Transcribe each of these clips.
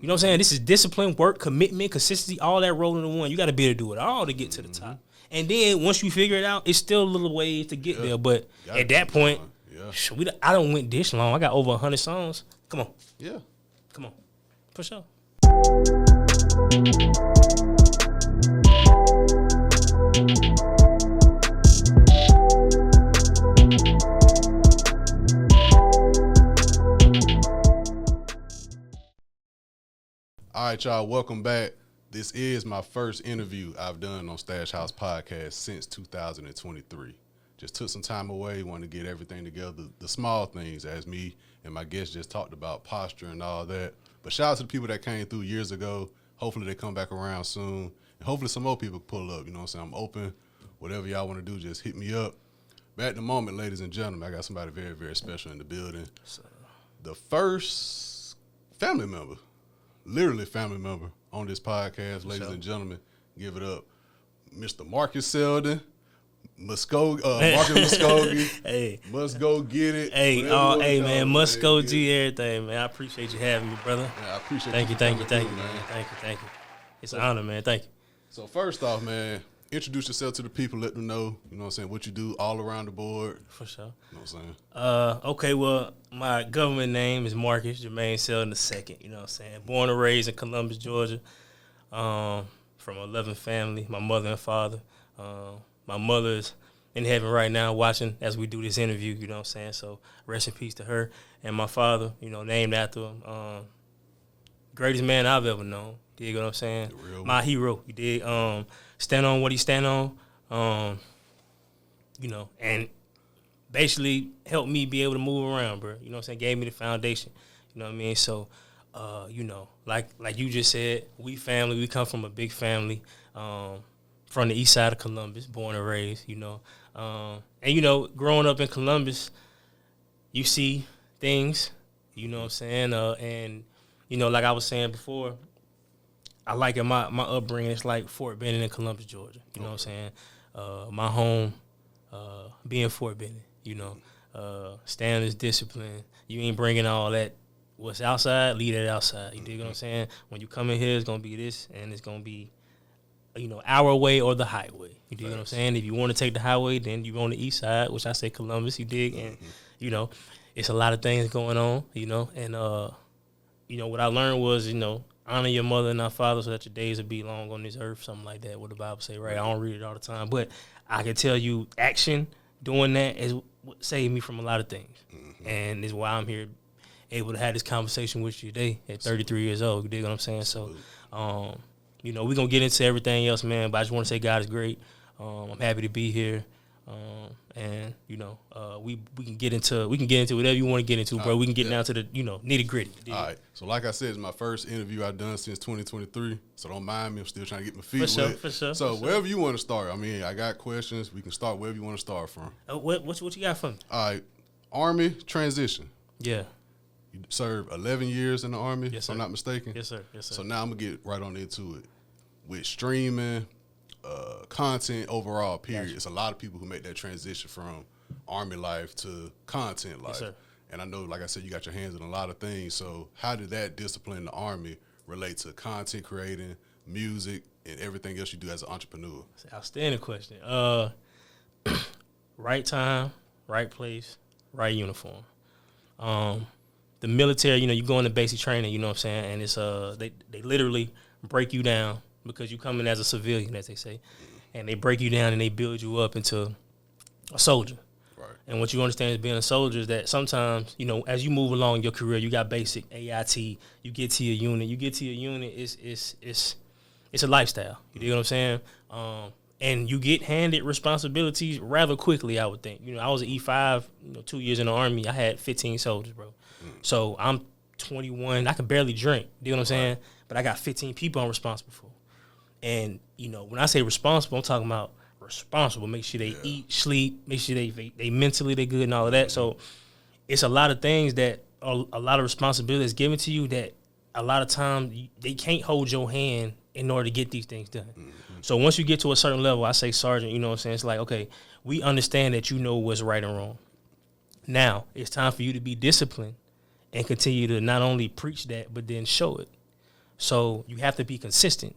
You know what I'm saying? This is discipline, work, commitment, consistency, all that roll into one. You got to be able to do it all to get to the top. And then once you figure it out, it's still a little ways to get there. But at that point, I don't went this long. I got over 100 songs. Come on. Yeah. Come on. For sure. All right, y'all, welcome back. This is my first interview I've done on Stash House Podcast since 2023. Just took some time away, wanted to get everything together, the small things, as me and my guests just talked about posture and all that. But shout out to the people that came through years ago. Hopefully they come back around soon. And hopefully some more people pull up, you know what I'm saying? I'm open. Whatever y'all want to do, just hit me up. But at the moment, ladies and gentlemen, I got somebody very, very special in the building. The first family member. Literally family member on this podcast, ladies and gentlemen. Give it up, Mr. Marcus Muscogee. Marcus Muscogee. Hey, must go get it. Hey, man, Muscogee, everything, man. I appreciate you having me, brother. Yeah, I appreciate. Thank you, man. Thank you. It's an honor, man. Thank you. So first off, man, introduce yourself to the people. Let them know, you know what I'm saying, what you do all around the board. For sure. You know what I'm saying? Okay, well, my government name is Marcus Jermaine Selden II, you know what I'm saying? Born and raised in Columbus, Georgia, from a loving family, my mother and father. My mother's in heaven right now watching as we do this interview, you know what I'm saying? So rest in peace to her. And my father, you know, named after him, greatest man I've ever known. You dig what I'm saying? My hero. You dig? Stand on what he stand on, you know, and basically helped me be able to move around, bro. You know what I'm saying? Gave me the foundation. You know what I mean? So, you know, like you just said, we family. We come from a big family, from the east side of Columbus, born and raised, you know. And, you know, growing up in Columbus, you see things, you know what I'm saying? And, you know, like I was saying before, I like it, my upbringing, it's like Fort Benning in Columbus, Georgia. You know what I'm saying? My home being Fort Benning, you know. Standards, discipline. You ain't bringing all that. What's outside, leave that outside. You dig what I'm saying? When you come in here, it's going to be this, and it's going to be, you know, our way or the highway. You dig what I'm saying? If you want to take the highway, then you're on the east side, which I say Columbus, you dig? And, you know, it's a lot of things going on, you know. And, you know, what I learned was, you know, honor your mother and our father so that your days will be long on this earth, something like that, what the Bible say, right? I don't read it all the time. But I can tell you action, doing that is what saved me from a lot of things. And is why I'm here able to have this conversation with you today at 33 years old. You dig what I'm saying? So, you know, we're going to get into everything else, man, but I just want to say God is great. I'm happy to be here. And, you know, we can get into whatever you want to get into, bro. We can get down to the, you know, nitty gritty. All right. So like I said, it's my first interview I've done since 2023. So don't mind me. I'm still trying to get my feet wet. For sure. So wherever you want to start. I mean, I got questions. We can start wherever you want to start from. What you got for me? All right. Army transition. Yeah. You served 11 years in the Army, yes, if I'm not mistaken. Yes, sir. Yes, sir. So now I'm going to get right on into it. With streaming, content overall, period. Gotcha. It's a lot of people who make that transition from Army life to content life. Yes, sir. And I know, like I said, you got your hands in a lot of things. So how did that discipline in the Army relate to content creating, music, and everything else you do as an entrepreneur? That's an outstanding question. Right time, right place, right uniform. The military, you know, you go into basic training, you know what I'm saying, and it's they literally break you down because you come in as a civilian, as they say, and they break you down and they build you up into a soldier. Right. And what you understand is being a soldier is that sometimes, you know, as you move along in your career, you got basic AIT, you get to your unit. You get to your unit, it's a lifestyle. You dig what I'm saying? And you get handed responsibilities rather quickly, I would think. You know, I was an E5, you know, 2 years in the Army. I had 15 soldiers, bro. So I'm 21. I can barely drink. You know what I'm saying? But I got 15 people I'm responsible for. And, you know, when I say responsible, I'm talking about responsible. Make sure they eat, sleep, make sure they mentally they good and all of that. So it's a lot of things that are a lot of responsibilities given to you that a lot of times they can't hold your hand in order to get these things done. So once you get to a certain level, I say sergeant, you know what I'm saying? It's like, okay, we understand that you know what's right and wrong. Now it's time for you to be disciplined and continue to not only preach that, but then show it. So you have to be consistent.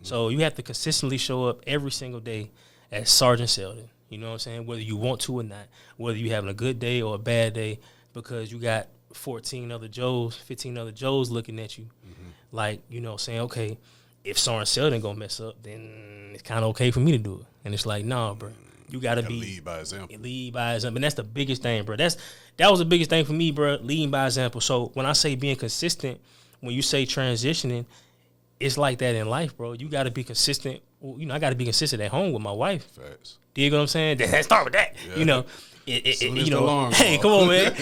So you have to consistently show up every single day as Sergeant Selden. You know what I'm saying? Whether you want to or not, whether you're having a good day or a bad day, because you got 14 other Joes, 15 other Joes looking at you. Like, you know, saying, okay, if Sergeant Selden gonna mess up, then it's kind of okay for me to do it. And it's like, nah, bro. You gotta be lead by example. Lead by example, and that's the biggest thing, bro. That was the biggest thing for me, bro. Leading by example. So when I say being consistent, when you say transitioning, it's like that in life, bro. You gotta be consistent. You know, I gotta be consistent at home with my wife. Facts. Do you know what I'm saying? Let's start with that. Yeah. You know, you know. Hey, come on, man.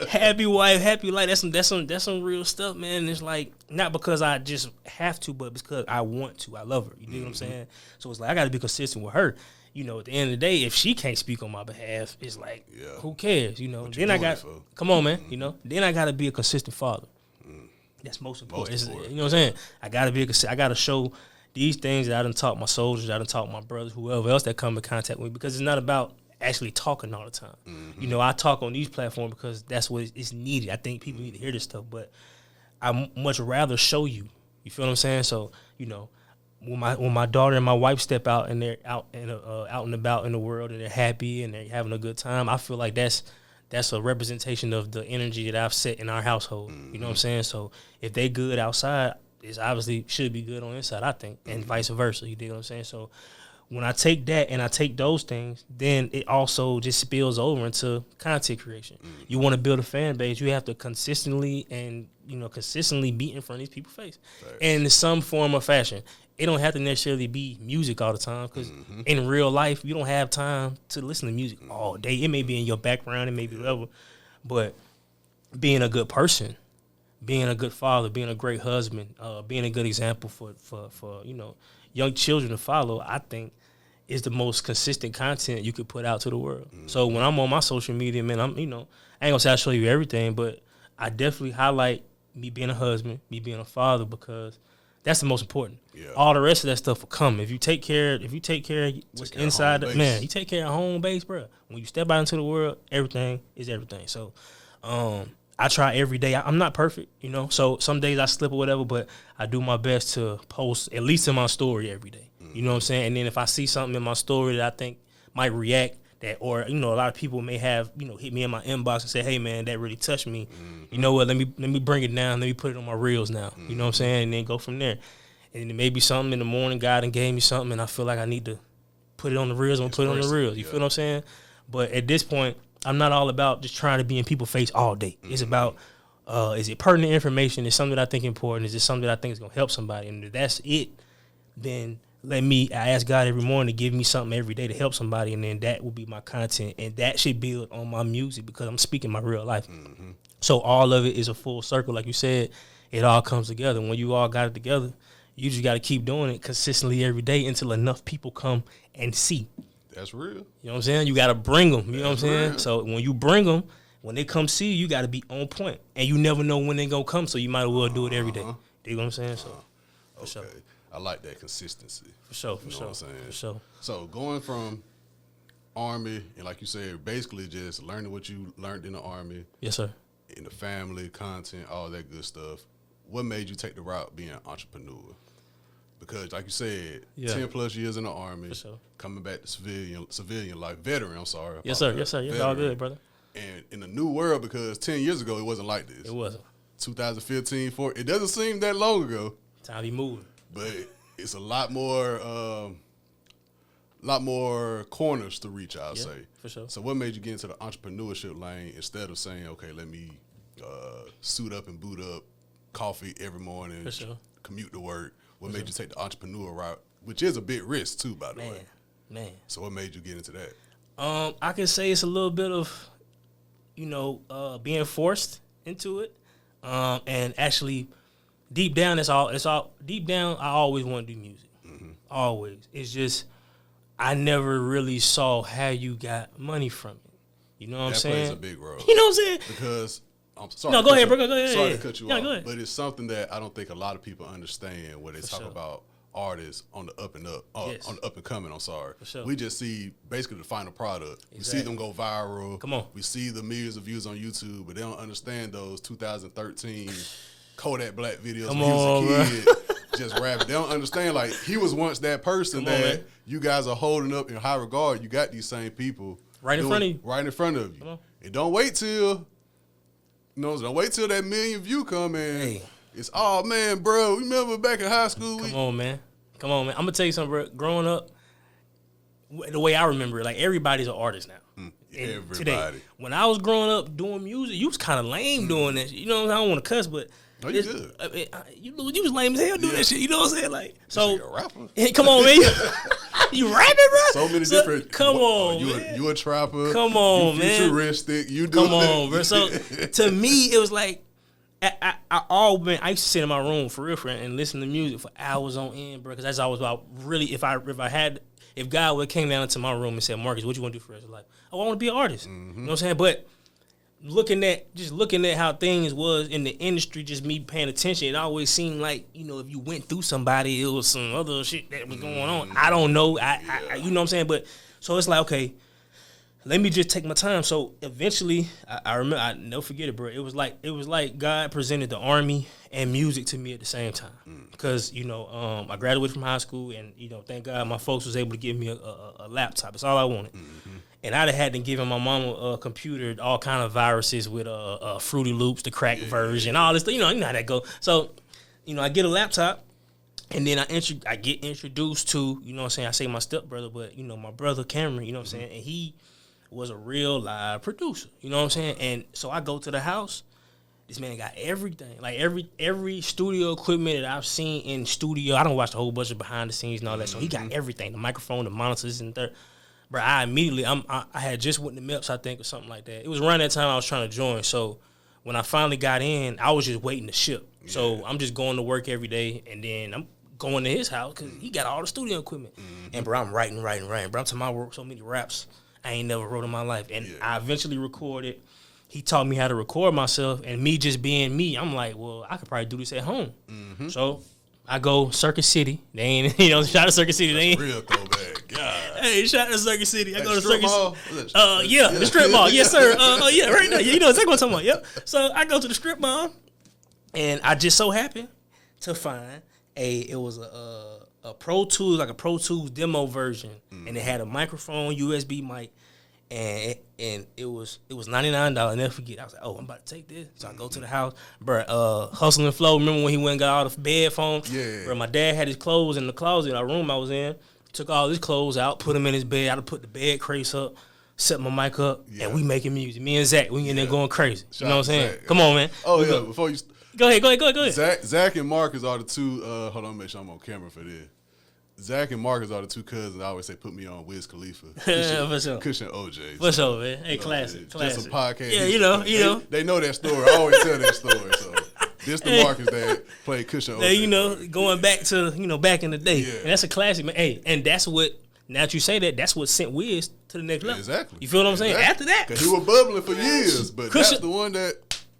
Happy wife, happy life. That's some real stuff, man. And it's like not because I just have to, but because I want to. I love her. You know what I'm saying? So it's like I gotta be consistent with her. You know, at the end of the day, if she can't speak on my behalf, it's like, who cares? You know, then I got, come on, man. You know, then I got to be a consistent father. That's most important. You know what I'm saying? I got to I got to show these things that I done taught my soldiers, I done taught my brothers, whoever else that come in contact with me, because it's not about actually talking all the time. You know, I talk on these platforms because that's what is needed. I think people need to hear this stuff, but I much rather show you. You feel what I'm saying? So, you know, when my daughter and my wife step out and they're out and about in the world and they're happy and they're having a good time, I feel like that's a representation of the energy that I've set in our household. You know what I'm saying? So if they good outside, it's obviously should be good on the inside, I think, and vice versa. You dig what I'm saying? So when I take that and I take those things, then it also just spills over into content creation. You want to build a fan base, you have to consistently be in front of these people's face in some form or fashion. It don't have to necessarily be music all the time, because in real life, you don't have time to listen to music all day. It may be in your background, it may be whatever, but being a good person, being a good father, being a great husband, being a good example for you know, young children to follow, I think is the most consistent content you could put out to the world. So when I'm on my social media, man, I ain't gonna say I show you everything, but I definitely highlight me being a husband, me being a father, because that's the most important. Yeah. All the rest of that stuff will come if you take care of what's inside. Man, you take care of home base, bro. When you step out into the world, everything is everything. So, I try every day. I'm not perfect, you know. So some days I slip or whatever, but I do my best to post at least in my story every day. You know what I'm saying? And then if I see something in my story that I think might react, that, or you know, a lot of people may have, you know, hit me in my inbox and say, hey man, that really touched me. You know what, let me bring it down, let me put it on my reels now. You know what I'm saying? And then go from there. And then maybe something in the morning, God done gave me something and I feel like I need to put it on the reels, I'm gonna put it on the reels. You feel what I'm saying? But at this point, I'm not all about just trying to be in people's face all day. It's about is it pertinent information? Is something that I think important? Is it something that I think is gonna help somebody? And if that's it, then I ask God every morning to give me something every day to help somebody, and then that will be my content, and that should build on my music because I'm speaking my real life. So all of it is a full circle, like you said. It all comes together. When you all got it together, you just got to keep doing it consistently every day until enough people come and see. That's real. You know what I'm saying? You got to bring them. You know what I'm saying? Real. So when you bring them, when they come see you got to be on point, and you never know when they gonna come. So you might as well do it every day. Do you know what I'm saying? So, okay. Sure. I like that consistency. For sure, you know what I'm saying? For sure. So going from Army, and like you said, basically just learning what you learned in the Army. Yes, sir. In the family, content, all that good stuff. What made you take the route being an entrepreneur? Because like you said, 10 plus years in the Army, for sure. Coming back to civilian life, veteran, I'm sorry. Yes, sir. Yes, sir. Yes, all good, brother. And in a new world, because 10 years ago, it wasn't like this. It wasn't. 2015, it doesn't seem that long ago. Time to be moving. But it's a lot more corners to reach, I'll say. For sure. So what made you get into the entrepreneurship lane instead of saying, okay, let me suit up and boot up, coffee every morning, for sure. Commute to work? What made you take the entrepreneur route, which is a big risk too, by the way? Man. So what made you get into that? I can say it's a little bit of, you know, being forced into it, and actually. Deep down, deep down, I always want to do music. Always. It's just, I never really saw how you got money from it. You know what I'm saying? That plays a big role. You know what I'm saying? Because, I'm sorry. No, go ahead, bro. Go ahead. Sorry to cut you off. Go ahead. But it's something that I don't think a lot of people understand when they talk about artists on the up and up, on the up and coming, I'm sorry. For sure. We just see basically the final product. Exactly. We see them go viral. Come on. We see the millions of views on YouTube, but they don't understand those 2013 Kodak Black videos Come when on, he was a kid. Just rapping. They don't understand, like, he was once that person that you guys are holding up in high regard. You got these same people right in front of you. Right in front of you. And don't wait till, don't wait till that million view come in. It's, oh, man, bro, remember back in high school? Come on, man. I'm going to tell you something, bro. Growing up, the way I remember it, like, everybody's an artist now. Everybody. Today, when I was growing up doing music, you was kind of lame doing that shit. You know, I don't want to cuss, but no, you good. You was lame as hell doing that shit. You know what I'm saying? Like, so a rapper. Come on, man. You rapping, bro? So many different. Come on, man. You a trapper. Come on, man. Futuristic. You do. Come on, bro. So to me, it was like I used to sit in my room for real, and listen to music for hours on end, bro. Because that's always about really if God would came down into my room and said, Marcus, what you want to do for the rest of your life? Oh, I want to be an artist. You know what I'm saying? But looking at how things was in the industry, just me paying attention, it always seemed like, if you went through somebody, it was some other shit that was going on. I don't know. I you know what I'm saying? But so it's like, okay, let me just take my time. So eventually, I remember, I never forget it, bro. It was like God presented the Army and music to me at the same time. Because, I graduated from high school, and, thank God my folks was able to give me a laptop. That's all I wanted. And I'd have had to give my mama a computer, all kind of viruses with Fruity Loops, the cracked version, all this stuff. You know how that go. So, I get a laptop, and then I get introduced to, I say my stepbrother, but, my brother Cameron, and he was a real live producer, you know what I'm saying? And so I go to the house. This man got everything, like every studio equipment that I've seen in studio. I don't watch a whole bunch of behind the scenes and all that. So he got everything, the microphone, the monitors, and there. Bro, I immediately, I had just went to MEPS, I think, or something like that. It was around that time I was trying to join. So when I finally got in, I was just waiting to ship. Yeah. So I'm just going to work every day, and then I'm going to his house because he got all the studio equipment. And bro, I'm writing. Bro, I'm telling my work so many raps I ain't never wrote in my life. And I eventually recorded. He taught me how to record myself, and me just being me, I'm like, well, I could probably do this at home. So I go Circuit City. They ain't, shout out to Circuit City. They ain't real throwback. God. Hey, shout out to Circuit City. I go to Circuit Mall. The strip mall. Yes, sir. Right now. You know exactly what I'm talking about. Yep. So I go to the strip mall, and I just so happened to find it was a Pro Tools, like a Pro Tools demo version, and it had a microphone, USB mic, and it was $99. I never forget. I was like, oh, I'm about to take this. So I go to the house, bro. Hustle and Flow. Remember when he went and got all the bed phones? Yeah. Bro, my dad had his clothes in the closet, our room I was in. Took all his clothes out, put them in his bed. I put the bed crates up, set my mic up, and we making music. Me and Zach, we in there going crazy. You know what I'm saying? Zach. Come on, man. Oh, yeah. Before you go ahead. Zach and Marcus are the two. Hold on, make sure I'm on camera for this. Zach and Marcus are the two cousins. I always say, put me on Wiz Khalifa. For sure. Cushion OJ. For sure, man. Hey, classic. Just a podcast. Yeah, you know. They know that story. I always tell that story. So this the Marcus that played Cushion OJ. Going back to, back in the day. Yeah. And that's a classic, man. Hey, and that's what, now that you say that, that's what sent Wiz to the next level. Exactly. You feel what I'm saying? After that. Because he was bubbling for years, but Cushion, that's the one that.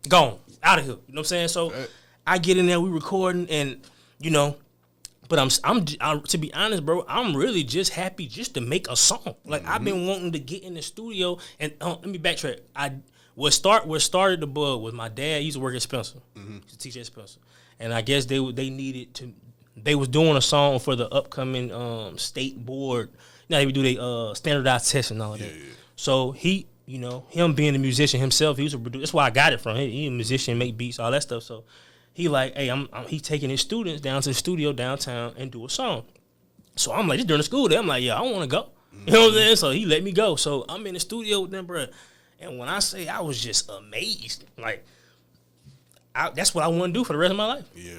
Gone. Out of here. You know what I'm saying? So I get in there, we recording, and, but I'm to be honest, bro, I'm really just happy just to make a song. Like, I've been wanting to get in the studio, and let me backtrack. What started the bug was my dad used to work at Spencer, to teach at Spencer, and I guess they needed to. They was doing a song for the upcoming state board. They would do their standardized tests and all of that. Yeah. So he, him being a musician himself, he was a producer. That's why I got it from him. He a musician, make beats, all that stuff. So he like, hey, he taking his students down to the studio downtown and do a song. So I'm like, just during the school day, I'm like, yeah, I want to go. You know what I'm saying? So he let me go. So I'm in the studio with them, bro. And when I say I was just amazed, like, that's what I want to do for the rest of my life. Yeah.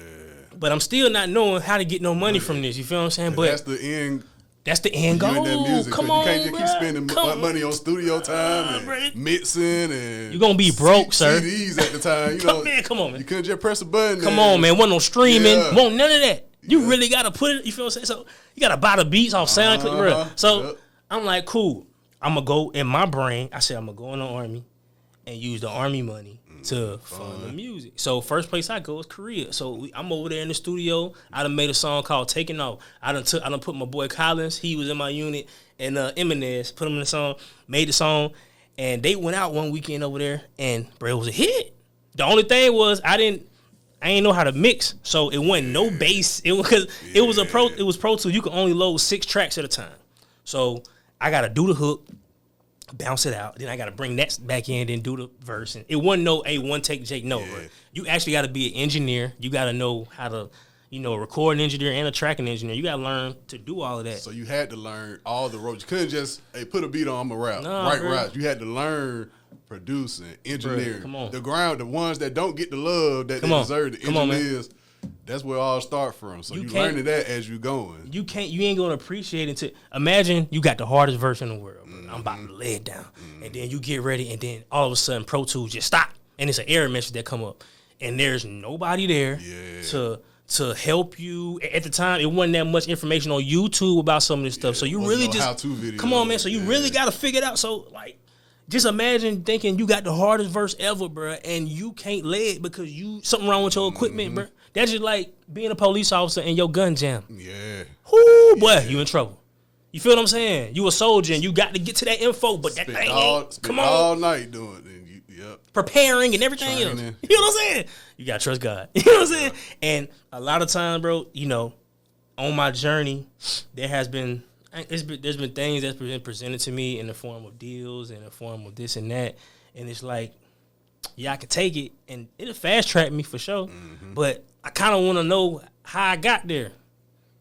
But I'm still not knowing how to get no money from this. You feel what I'm saying? But that's the end. That's the end goal. That music, come on, you can't just keep spending money on studio time and mixing and you're gonna be broke, sir. CDs at the time. Come on, man. You couldn't just press a button. Come on, man. Wasn't no streaming. Won't none of that. You really gotta put it. You feel what I'm saying? So you gotta buy the beats off SoundCloud, bro. So I'm like, cool. I'm gonna go in my brain. I said I'm gonna go in the Army and use the Army money to fund the music. So first place I go is Korea. So I'm over there in the studio. I done made a song called Taking Off. I done put my boy Collins, he was in my unit, and Eminez, put him in the song, made the song, and they went out one weekend over there, and bro, it was a hit. The only thing was I I ain't know how to mix, so it wasn't no bass. It was Pro Tools. You can only load 6 tracks at a time. So I gotta do the hook, bounce it out, then I gotta bring that back in, then do the verse. And it wasn't no one take Jake. No, bro. You actually gotta be an engineer. You gotta know how to, a recording engineer and a tracking engineer. You gotta learn to do all of that. So you had to learn all the ropes. You couldn't just put a beat on, I'm a rap. Nah, right, bro. right. You had to learn producing, engineering. Come on. The ones that don't get the love that they deserve, the engineers. That's where it all start from. So you learning that as you going. You ain't gonna appreciate it until imagine you got the hardest verse in the world. Mm-hmm. I'm about to lay it down. Mm-hmm. And then you get ready, and then all of a sudden Pro Tools just stop. And it's an error message that come up. And there's nobody there to help you. At the time, it wasn't that much information on YouTube about some of this stuff. So you really just how-to videos. Come on, man. So you really gotta figure it out. So like, just imagine thinking you got the hardest verse ever, bro, and you can't lay it because something wrong with your equipment, bro. That's just like being a police officer and your gun jam. Yeah. Whoo, boy, you in trouble. You feel what I'm saying? You a soldier and you got to get to that info, but that thing ain't. Come on, all night doing it. Preparing and everything else. You know what I'm saying? You gotta trust God. You know what I'm saying? And a lot of times, bro, on my journey, there's been things that's been presented to me in the form of deals, in the form of this and that, and it's like, yeah, I could take it, and it'll fast track me for sure. Mm-hmm. But I kind of want to know how I got there.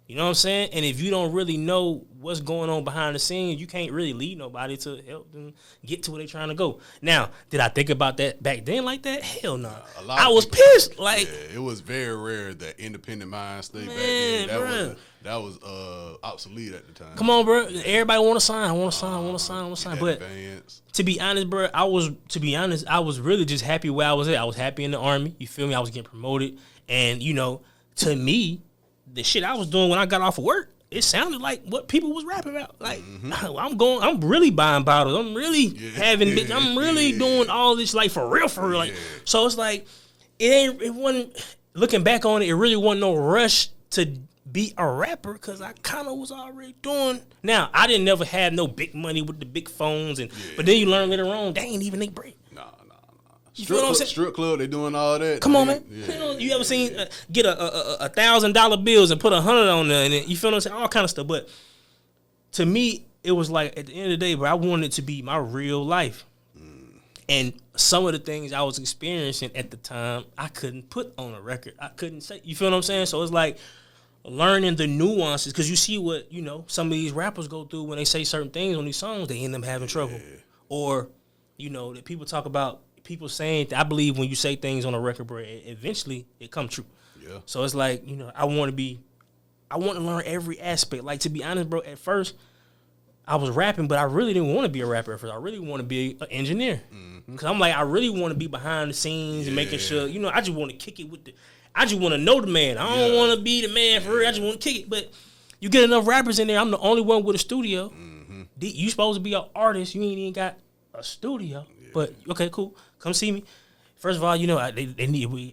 You know what I'm saying? And if you don't really know what's going on behind the scenes, you can't really lead nobody to help them get to where they're trying to go. Now, did I think about that back then like that? Hell no. I was pissed. Like, it was very rare that independent minds stayed back then. That was obsolete at the time. Come on, bro. Everybody want to sign. But to be honest, bro, I was really just happy where I was at. I was happy in the Army. You feel me? I was getting promoted. And, to me, the shit I was doing when I got off of work, it sounded like what people was rapping about. Like, I'm really buying bottles. I'm really I'm really doing all this, like, for real. Like, so it's like, it wasn't, looking back on it, it really wasn't no rush to be a rapper because I kind of was already doing. Now, I didn't never have no big money with the big phones, but then you learn later on, they ain't even they break. Strip club, they doing all that. Come on, man. Yeah. You ever seen get a $1,000 bills and put 100 on there, and then, you feel what I'm saying? All kind of stuff. But to me, it was like at the end of the day, bro, I wanted it to be my real life. And some of the things I was experiencing at the time, I couldn't put on a record. I couldn't say. You feel what I'm saying? So it's like learning the nuances, because you see what some of these rappers go through when they say certain things on these songs, they end up having trouble, or that people talk about. People saying, I believe when you say things on a record, bro, eventually it come true. Yeah. So it's like, I want to learn every aspect. Like, to be honest, bro, at first I was rapping, but I really didn't want to be a rapper at first. I really want to be an engineer. Because I'm like, I really want to be behind the scenes and making sure, I just want to kick it I just want to know the man. I don't want to be the man for real. I just want to kick it. But you get enough rappers in there, I'm the only one with a studio. You supposed to be an artist. You ain't even got a studio. But, okay, cool. Come see me. First of all, they need you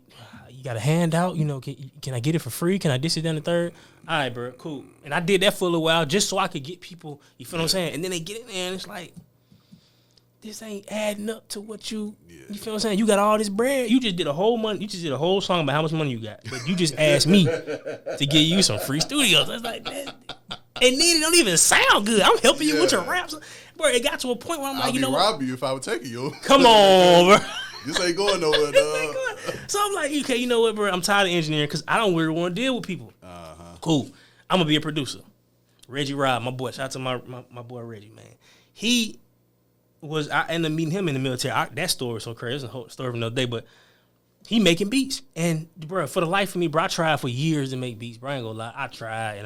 got a handout. Can I get it for free? Can I dish it down the third? All right, bro, cool. And I did that for a little while just so I could get people. You feel what I'm saying? And then they get in there and it's like, this ain't adding up to what you. You feel what I'm saying? You got all this bread. You just did a whole song about how much money you got, but you just asked me to give you some free studios. I was like, man, and then it don't even sound good. I'm helping you with your raps. Bro, it got to a point where I'm like, I'll rob you if I would take you. Come on, bro. This ain't going nowhere, dog. So I'm like, okay, you know what, bro? I'm tired of engineering because I don't really want to deal with people. Cool. I'm going to be a producer. Reggie Robb, my boy. Shout out to my boy Reggie, man. He was, I ended up meeting him in the military. That story is so crazy. It's a whole story of another day, but he making beats. And, bro, for the life of me, bro, I tried for years to make beats. Bro, I ain't going to lie. I tried.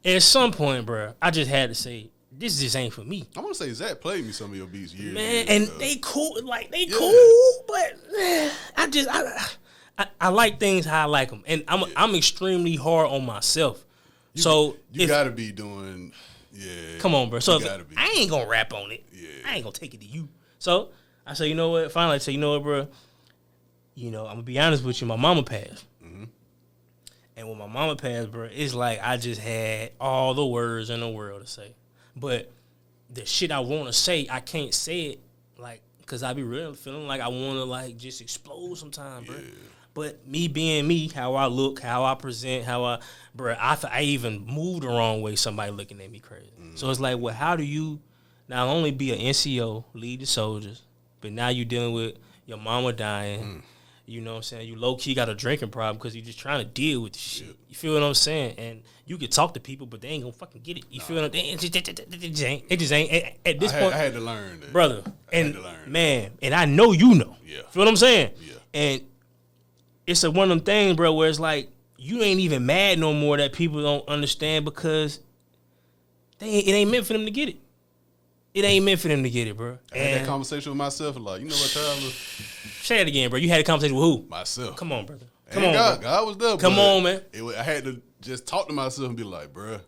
And at some point, bro, I just had to say, this just ain't for me. I want to say Zach played me some of your beats years man, ago. And they cool, cool, but I like things how I like them, and I'm extremely hard on myself. You gotta be doing, Come on, bro. So I ain't gonna rap on it. I ain't gonna take it to you. So I say, you know what? Finally, I say, you know what, bro? I'm gonna be honest with you. My mama passed. And when my mama passed, bro, it's like I just had all the words in the world to say. But the shit I want to say, I can't say it, like, because I be really feeling like I want to, like, just explode sometime, bro. But me being me, how I look, how I present, I even moved the wrong way, somebody looking at me crazy. So it's like, well, how do you not only be an NCO, lead the soldiers, but now you dealing with your mama dying. You know what I'm saying? You low-key got a drinking problem because you're just trying to deal with the shit. You feel what I'm saying? And you can talk to people, but they ain't gonna fucking get it. You feel what I'm saying? It just ain't. At this point, I had to learn that. Brother. Man, and I know you know. Yeah. Feel what I'm saying? Yeah. And it's one of them things, bro, where it's like, you ain't even mad no more that people don't understand because it ain't meant for them to get it. It ain't meant for them to get it, bro. I had that conversation with myself, like, you know what, Tyler? Say it again, bro. You had a conversation with who? Myself. Come on, brother. Come on, God was there. Come on, man. I had to just talk to myself and be like, bro,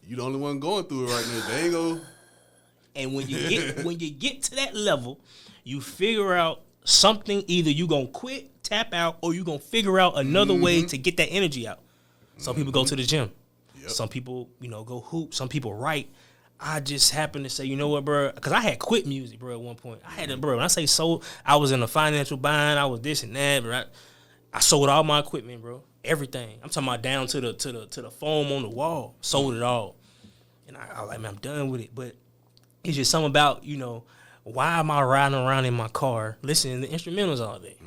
you the only one going through it right now. They ain't go. And when you get to that level, you figure out something. Either you gonna quit, tap out, or you gonna figure out another way to get that energy out. Some people go to the gym. Yep. Some people, go hoop. Some people write. I just happened to say, you know what, bro? Because I had quit music, bro, at one point. I had to, bro. When I say sold, I was in a financial bind. I was this and that, but I sold all my equipment, bro. Everything. I'm talking about down to the foam on the wall. Sold it all. And I was like, man, I'm done with it. But it's just something about, why am I riding around in my car listening to instrumentals all day?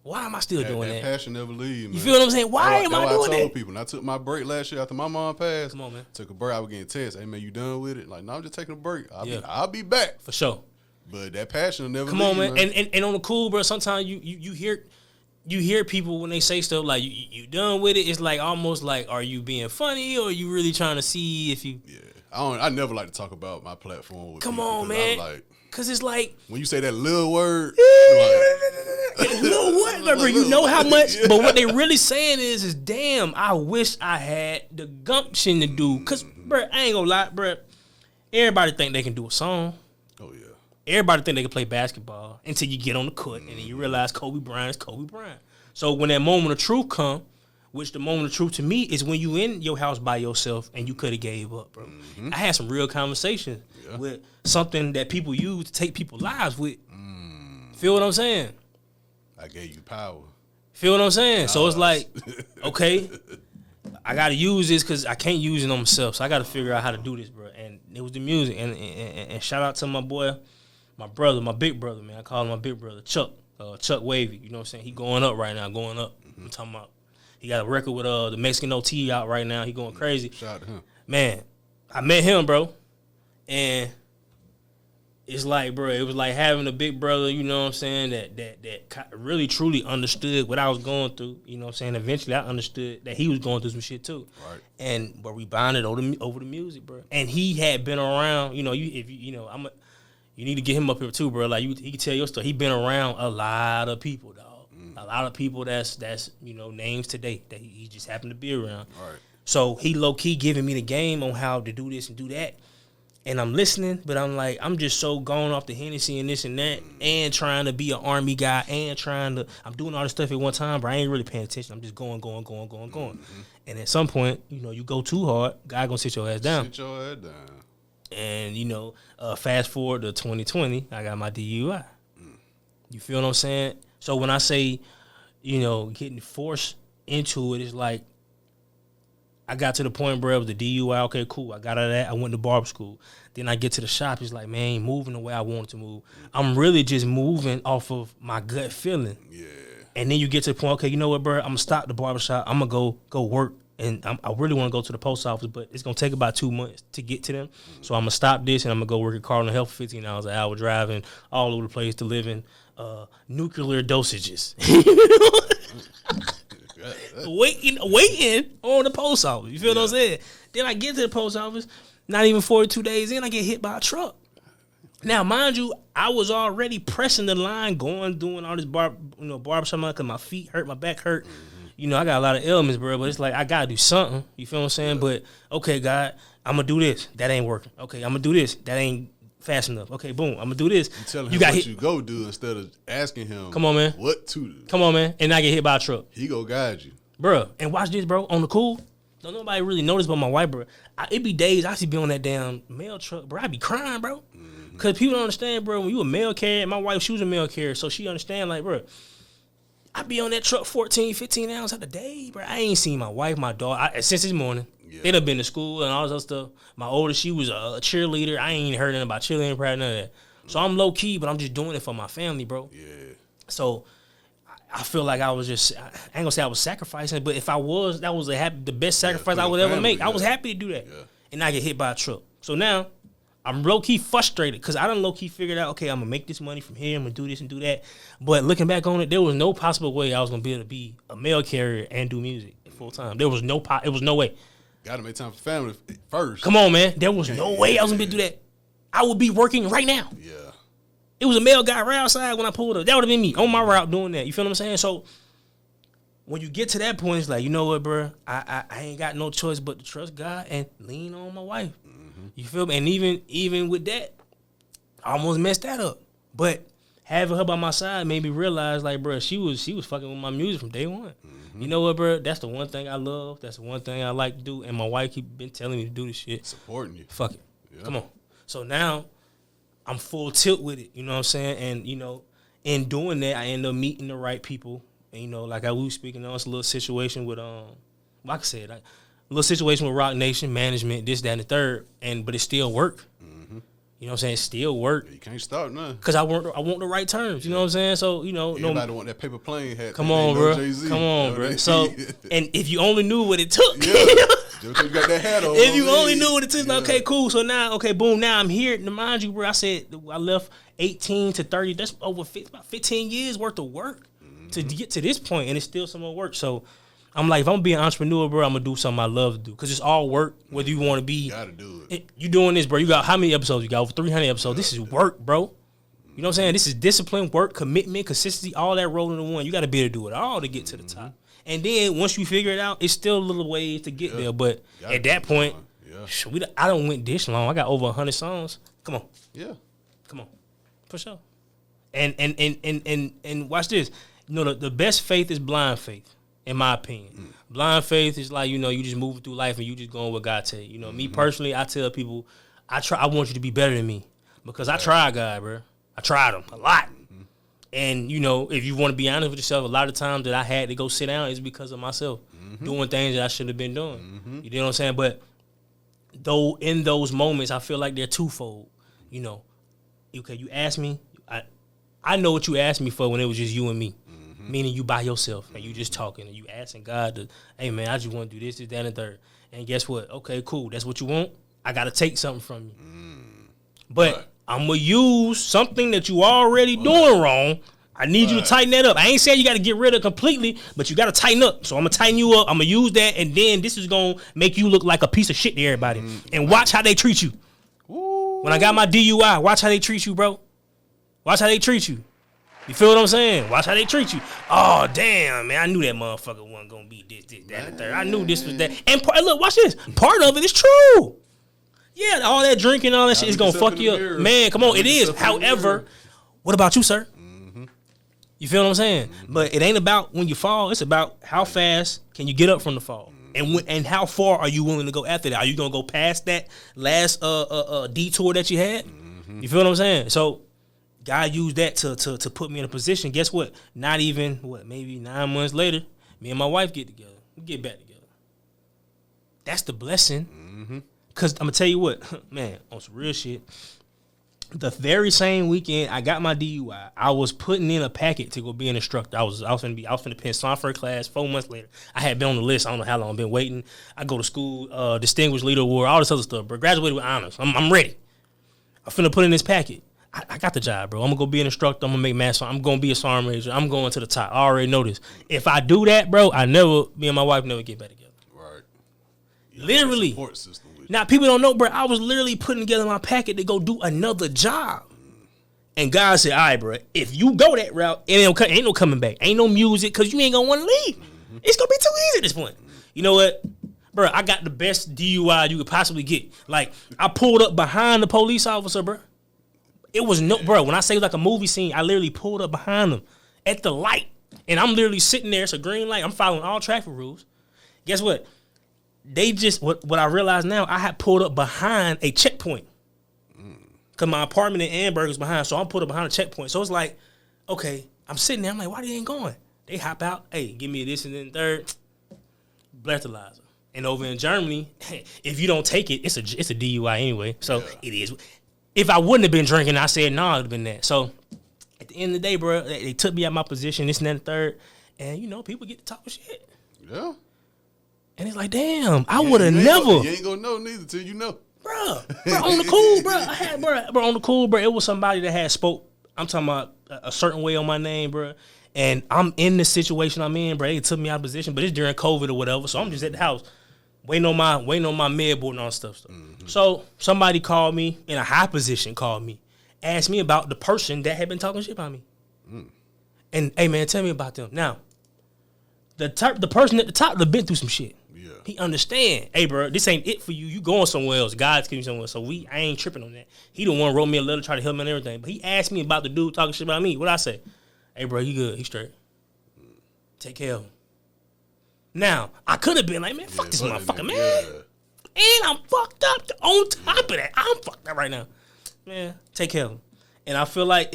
Why am I still doing that? Passion never leave, man. You feel what I'm saying? Why am I doing that? I told people. And I took my break last year after my mom passed. Come on, man. Took a break. I was getting texts. Hey, man, you done with it? Like, no, I'm just taking a break. I'll be back. For sure. But that passion will never leave, Come on, man. And on the cool, bro, sometimes you hear people when they say stuff like, you done with it. It's like almost like, are you being funny or are you really trying to see if you... Yeah. I never like to talk about my platform with Come people. on, man. Because it's like... When you say that little word... little what? Remember, you know how much... But what they really saying is damn, I wish I had the gumption to do... Because, bro, I ain't gonna lie, bro. Everybody think they can do a song. Oh, yeah. Everybody think they can play basketball until you get on the court and then you realize Kobe Bryant is Kobe Bryant. So when that moment of truth come, which the moment of truth to me is when you in your house by yourself and you could have gave up, bro. I had some real conversations with something that people use to take people's lives with. Feel what I'm saying? I gave you power. Feel what I'm saying? So it's like, okay, I got to use this because I can't use it on myself. So I got to figure out how to do this, bro. And it was the music. And shout out to my boy, my brother, my big brother, man. I call him my big brother, Chuck Wavy. You know what I'm saying? He going up right now, going up. I'm talking about. He got a record with the Mexican OT out right now. He going crazy. Shout out to him. Man, I met him, bro. And it's like, bro, it was like having a big brother, you know what I'm saying, that really truly understood what I was going through. You know what I'm saying? Eventually I understood that he was going through some shit too. Right. But we bonded over the music, bro. And he had been around, you need to get him up here too, bro. Like he can tell your story. He been around a lot of people, dog. A lot of people that's names today that he just happened to be around. Right. So he low key giving me the game on how to do this and do that. And I'm listening, but I'm like, I'm just so going off the Hennessy and this and that, and trying to be an Army guy, and I'm doing all this stuff at one time, but I ain't really paying attention. I'm just going. And at some point, you go too hard, God gonna sit your ass down. Sit your ass down. And, fast forward to 2020, I got my DUI. You feel what I'm saying? So when I say, getting forced into it, it's like, I got to the point, bro, it was the DUI. Okay, cool. I got out of that. I went to barber school. Then I get to the shop. It's like, man, I ain't moving the way I wanted to move. I'm really just moving off of my gut feeling. Yeah. And then you get to the point, okay, you know what, bro? I'm going to stop the barbershop. I'm going to go work. And I really want to go to the post office, but it's going to take about 2 months to get to them. So I'm going to stop this, and I'm going to go work at Cardinal Health for 15 hours an hour, driving all over the place, delivering nuclear dosages. Waiting on the post office. You feel what I'm saying? Then I get to the post office, not even 42 days in, I get hit by a truck. Now, mind you, I was already pressing the line, doing all this barbershop because my feet hurt, my back hurt. I got a lot of ailments, bro, but it's like I gotta do something. You feel what I'm saying? But okay, God, I'm gonna do this. That ain't working. Okay, I'm gonna do this. That ain't fast enough. Okay, boom, I'm gonna do this. You tell him what you go do instead of asking him. Come on, man. What to do? Come on, man. And I get hit by a truck. He go guide you, bro. And watch this, bro. On the cool, don't nobody really notice but my wife, bro. It be days I see be on that damn mail truck, bro. I be crying, bro, because people don't understand, bro. When you a mail carrier, my wife, she was a mail carrier, so she understand, like, bro. I be on that truck 14, 15 hours a day, bro. I ain't seen my wife, my daughter since this morning. Yeah. They done been to school and all this other stuff. My oldest, she was a cheerleader. I ain't heard nothing about cheerleading, none of that. So I'm low key, but I'm just doing it for my family, bro. Yeah. So I feel like I was just, I ain't gonna say I was sacrificing, but if I was, that was the best sacrifice I would ever make. I was happy to do that. Yeah. And I get hit by a truck. So now I'm low-key frustrated because I done low-key figured out, okay, I'm going to make this money from here. I'm going to do this and do that. But looking back on it, there was no possible way I was going to be able to be a mail carrier and do music full time. There was no way. Got to make time for family first. Come on, man. There was no way I was going to be able to do that. I would be working right now. Yeah. It was a mail guy right outside when I pulled up. That would have been me on my route doing that. You feel what I'm saying? So when you get to that point, it's like, you know what, bro? I ain't got no choice but to trust God and lean on my wife. You feel me? And even with that, I almost messed that up. But having her by my side made me realize, like, bro, she was fucking with my music from day one. Mm-hmm. You know what, bro? That's the one thing I love. That's the one thing I like to do. And my wife been telling me to do this shit. Supporting you. Fuck it. Yeah. Come on. So now I'm full tilt with it. You know what I'm saying? And, you know, in doing that, I end up meeting the right people. And, you know, like I was speaking on, it's a little situation with, like I said, a little situation with Rock Nation, management, this, that, and the third, but it still work. Mm-hmm. You know what I'm saying? It still work. You can't stop nothing. Because I want the right terms. You know what I'm saying? So, you know. Everybody want that paper plane hat. Come on, bro. Come on, bro. So, and if you only knew what it took. Yeah. You got that hat on. If you only knew what it took, okay, cool. So now, okay, boom, now I'm here. To mind you, bro, I said I left 18 to 30. That's over about 15 years worth of work to get to this point, and it's still some more work. So, I'm like, if I'm being an entrepreneur, bro, I'm going to do something I love to do. Because it's all work, whether you want to be. You got to do it. You doing this, bro. You got how many episodes? You got over 300 episodes. This is work, bro. You know what I'm saying? This is discipline, work, commitment, consistency, all that rolled into one. You got to be able to do it all to get to the top. And then once you figure it out, it's still a little ways to get there. But at that point, I don't went this long. I got over 100 songs. Come on. Yeah. Come on. For sure. And watch this. You know, the best faith is blind faith. In my opinion, blind faith is like, you know, you just moving through life and you just going what God tell you. You know, me personally, I tell people, I want you to be better than me because I tried God, bro. I tried him a lot. And, you know, if you want to be honest with yourself, a lot of times that I had to go sit down is because of myself doing things that I shouldn't have been doing. You know what I'm saying? But though in those moments, I feel like they're twofold. You know, okay, you asked me, I know what you asked me for when it was just you and me. Meaning you by yourself and you just talking and you asking God to, hey man, I just want to do this, that, and the third. And guess what? Okay, cool. That's what you want. I got to take something from you. But I'm going to use something that you already doing wrong. I need you to tighten that up. I ain't saying you got to get rid of it completely, but you got to tighten up. So I'm going to tighten you up. I'm going to use that. And then this is going to make you look like a piece of shit to everybody. And watch how they treat you. When I got my DUI, watch how they treat you, bro. Watch how they treat you. You feel what I'm saying? Watch how they treat you. Oh, damn, man. I knew that motherfucker wasn't going to be this, that, and the third. I knew this was that. And look, watch this. Part of it is true. Yeah, all that drinking, all that shit is going to fuck you up. Man, come on. It is. However, what about you, sir? You feel what I'm saying? But it ain't about when you fall. It's about how fast can you get up from the fall. And how far are you willing to go after that? Are you going to go past that last detour that you had? You feel what I'm saying? So, God used that to put me in a position. Guess what? Not even, maybe 9 months later, me and my wife get together. We get back together. That's the blessing. Because I'm going to tell you what, man, on some real shit, the very same weekend I got my DUI, I was putting in a packet to go be an instructor. I was going to pen software class 4 months later. I had been on the list. I don't know how long I've been waiting. I go to school, Distinguished Leader Award, all this other stuff, bro. Graduated with honors. I'm ready. I'm finna put in this packet. I got the job, bro. I'm going to go be an instructor. I'm going to make math. I'm going to be a sergeant major. I'm going to the top. I already know this. If I do that, bro, me and my wife never get back together. Right. Literally. Support system now, people don't know, bro. I was literally putting together my packet to go do another job. And God said, all right, bro, if you go that route, ain't no coming back. Ain't no music because you ain't going to want to leave. It's going to be too easy at this point. You know what? Bro, I got the best DUI you could possibly get. Like, I pulled up behind the police officer, bro. It was bro, when I say like a movie scene, I literally pulled up behind them at the light. And I'm literally sitting there. It's a green light. I'm following all traffic rules. Guess what? They just, what I realize now, I had pulled up behind a checkpoint. Because my apartment in Amberg is behind. So I'm pulled up behind a checkpoint. So it's like, okay, I'm sitting there. I'm like, why they ain't going? They hop out. Hey, give me this and then third. Breathalyzer. And over in Germany, if you don't take it, it's a DUI anyway. So it is. If I wouldn't have been drinking, I said no, it would have been that. So at the end of the day, bro, they took me out my position, this and that and third. And, people get to talk shit. Yeah. And it's like, damn, I would have never. You ain't gonna know neither till you know. Bro, on the cool, bro. I had, bro, on the cool, bro. It was somebody that had spoke. I'm talking about a certain way on my name, bro. And I'm in the situation I'm in, bro. They took me out of position, but it's during COVID or whatever. So I'm just at the house waiting on my med board and all stuff. Mm-hmm. So somebody called me in a high position, asked me about the person that had been talking shit about me. Mm. And hey, man, tell me about them. Now, the person at the top have been through some shit. Yeah. He understand. Hey, bro, this ain't it for you. You going somewhere else. God's giving you somewhere. So I ain't tripping on that. He the one wrote me a letter, try to help me and everything. But he asked me about the dude talking shit about me. What I say? Hey, bro, he good. He straight. Take care of him. Now, I could have been like, man, fuck this motherfucker, man. Yeah. And I'm fucked up on top of that. I'm fucked up right now. Man, take care of him. And I feel like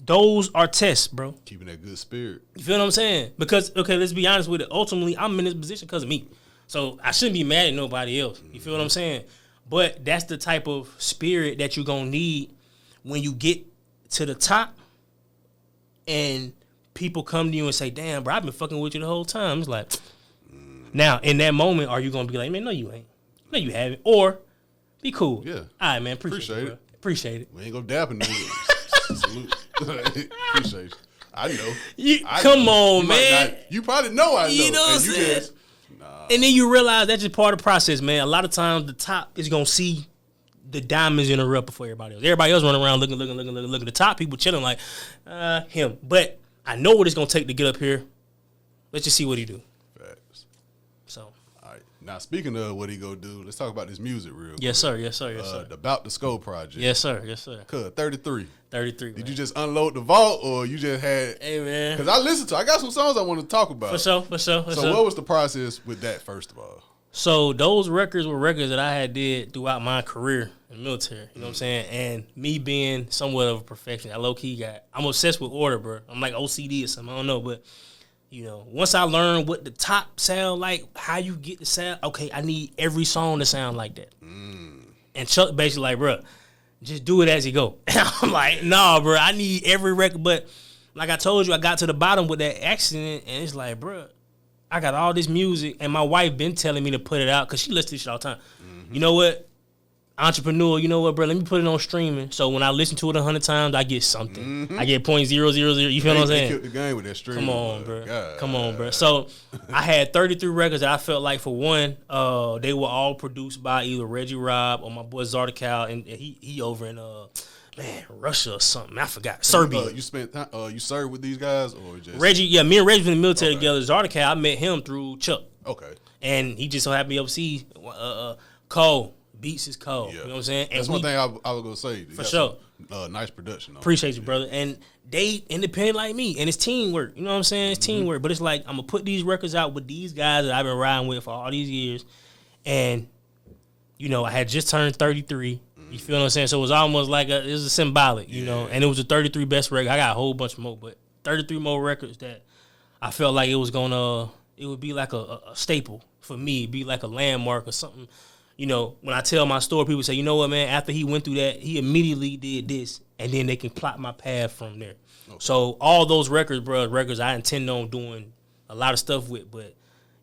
those are tests, bro. Keeping that good spirit. You feel what I'm saying? Because, okay, let's be honest with it. Ultimately, I'm in this position because of me. So I shouldn't be mad at nobody else. You feel what I'm saying? But that's the type of spirit that you're going to need when you get to the top and people come to you and say, damn, bro, I've been fucking with you the whole time. It's like, now, in that moment, are you going to be like, man, no, you ain't. No, you haven't. Or be cool. Yeah. All right, man, appreciate it. Appreciate it. We ain't going to dap in Salute. Appreciate you. I know. Come on, man. You probably know I know. You know what I'm saying? And then you realize that's just part of the process, man. A lot of times the top is going to see the diamonds in the rough before everybody else. Everybody else running around looking. The top people chilling like, him. But I know what it's going to take to get up here. Let's just see what he do. Facts. So. All right. Now, speaking of what he go do, let's talk about this music real quick. Yes, sir. Yes, sir. Yes, sir. The BOUT2 project. Yes, sir. Yes, sir. 33. 33. Did you just unload the vault or you just had... Hey, man. Because I got some songs I want to talk about. For sure. So what was the process with that, first of all? So those records were records that I had did throughout my career in the military. You know what I'm saying? And me being somewhat of a perfectionist, I low-key I'm obsessed with order, bro. I'm like OCD or something. I don't know, but... once I learned what the top sound like, how you get the sound, okay, I need every song to sound like that. And Chuck basically like, bro, just do it as you go. And I'm like, nah, bro, I need every record. But like I told you, I got to the bottom with that accident, and it's like, bro, I got all this music, and my wife been telling me to put it out because she listens to this shit all the time. Mm-hmm. You know what? Entrepreneur, you know what, bro? Let me put it on streaming. So when I listen to it 100 times, I get something. Mm-hmm. I get .000. You feel what I'm saying? Killed the game with that streaming. Come on, bro. God. Come on, bro. So I had 33 records that I felt like, for one, they were all produced by either Reggie Robb or my boy Zardacal, and he over in Russia or something. I forgot. Serbia. You served with these guys or just Reggie? Yeah, me and Reggie was in the military together. Zardacal, I met him through Chuck. Okay. And he just so happened to be overseas. Cole. Beats is cold. Yeah. You know what I'm saying? And that's one thing I was going to say. For sure. Some, nice production. Appreciate you, brother. And they independent like me. And it's teamwork. You know what I'm saying? It's teamwork. But it's like, I'm going to put these records out with these guys that I've been riding with for all these years. And, I had just turned 33. You feel what I'm saying? So it was almost like it was a symbolic, you know. And it was a 33 best record. I got a whole bunch more. But 33 more records that I felt like it was going to, it would be like a staple for me. It'd be like a landmark or something. When I tell my story, people say, you know what, man, after he went through that, he immediately did this, and then they can plot my path from there. Okay. So all those records, bro, I intend on doing a lot of stuff with, but,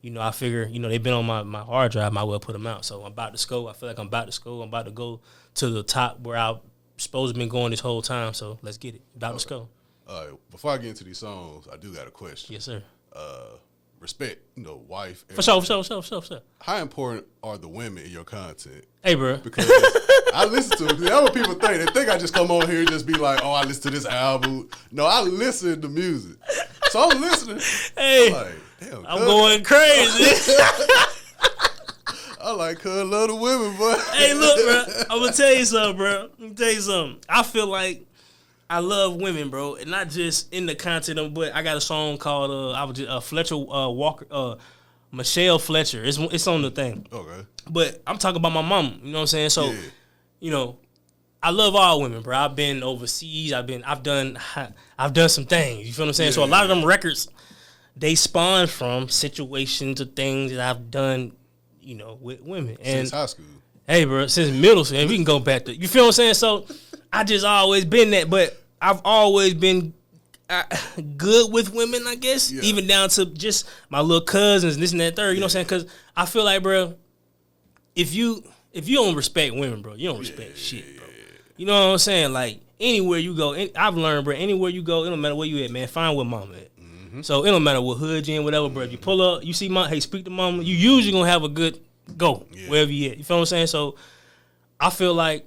I figure, they've been on my hard drive, might well put them out. So I'm about to go. I feel like I'm about to go. I'm about to go to the top where I've supposed to been going this whole time, so let's get it. About to go. Before I get into these songs, I do got a question. Yes, sir. Respect, wife. For sure. How important are the women in your content? Hey, bro. Because I listen to it. That's what people think. They think I just come on here and just be like, oh, I listen to this album. No, I listen to music. So I'm listening. Hey, I'm like, damn, I'm going crazy. I like her, love the women, boy. Hey, look, bro. I'm going to tell you something, bro. Let me tell you something. I feel like I love women, bro, and not just in the content, but I got a song called Fletcher Walker, Michelle Fletcher. It's on the thing. Okay. But I'm talking about my mom. You know what I'm saying? So, I love all women, bro. I've been overseas. I've done some things. You feel what I'm saying? So a lot of them records, they spawn from situations or things that I've done, with women. And since high school. Hey, bro, since middle school, we can go back to, you feel what I'm saying? So I just always been that, but I've always been good with women, I guess, even down to just my little cousins, this and that third, you know what I'm saying? Because I feel like, bro, if you don't respect women, bro, you don't respect shit, bro. You know what I'm saying? Like, anywhere you go, I've learned, bro, anywhere you go, it don't matter where you at, man, find where mama at. So it don't matter what hood you in, whatever, bro. If you pull up, you see mom, hey, speak to mama, you usually gonna have a good go wherever you at. You feel what I'm saying? So I feel like,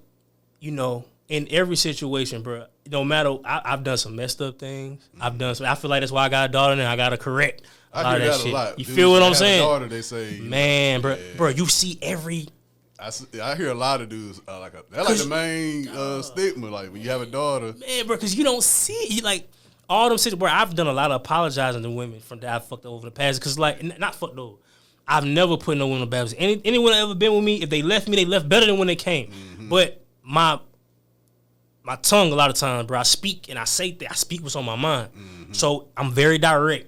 in every situation, bro, no matter, I've done some messed up things. I feel like that's why I got a daughter and I gotta correct a lot of that shit. A lot. You Dudes, feel what I'm saying? Daughter, they say, man, bro, you see every. I hear a lot of dudes that's like the main stigma. Like when you have a daughter, man, bro, because you don't see it. Like all them situations, bro. I've done a lot of apologizing to women from that I fucked over the past. Because like, not fucked over. I've never put no woman in bad position. Anyone that ever been with me, if they left me, they left better than when they came. But my tongue, a lot of times, bro, I speak and I say that I speak what's on my mind. So I'm very direct.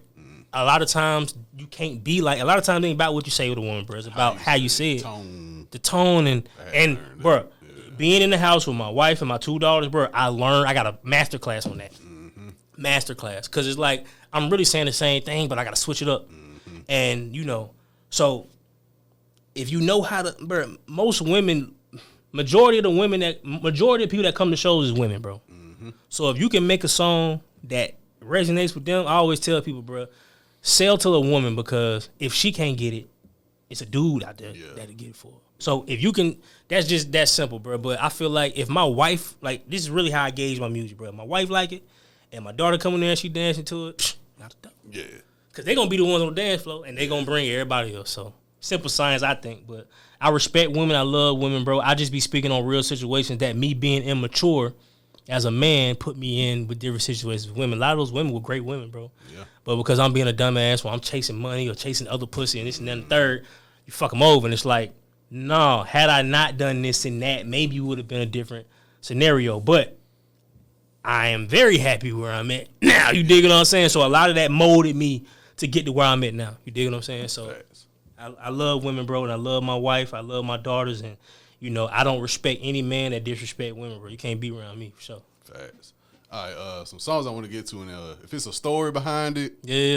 A lot of times you can't be like. A lot of times it ain't about what you say with a woman, bro. It's about how you say it. The tone and bro, being in the house with my wife and my 2 daughters, bro, I learned. I got a master class on that. Master class, because it's like I'm really saying the same thing, but I got to switch it up. And so if you know how to, bro, most women, majority of people that come to shows is women, bro. So if you can make a song that resonates with them, I always tell people, bro, sell to a woman, because if she can't get it, it's a dude out there that'll get it for her. So if you can, that's just that simple, bro. But I feel like if my wife, like, this is really how I gauge my music, bro. My wife like it, and my daughter coming there and she dancing to it, not the dope. Yeah. Because they going to be the ones on the dance floor, and they going to bring everybody else. So simple science, I think. But I respect women. I love women, bro. I just be speaking on real situations that me being immature as a man put me in with different situations with women. A lot of those women were great women, bro. Yeah. But because I'm being a dumbass, or I'm chasing money or chasing other pussy and this and then the third, you fuck them over. And it's like, no, had I not done this and that, maybe it would have been a different scenario. But I am very happy where I'm at now. You dig what I'm saying? So a lot of that molded me to get to where I'm at now. You dig what I'm saying? So I love women, bro, and I love my wife. I love my daughters, and I don't respect any man that disrespect women, bro. You can't be around me, for sure. Facts. All right, some songs I want to get to, and if it's a story behind it,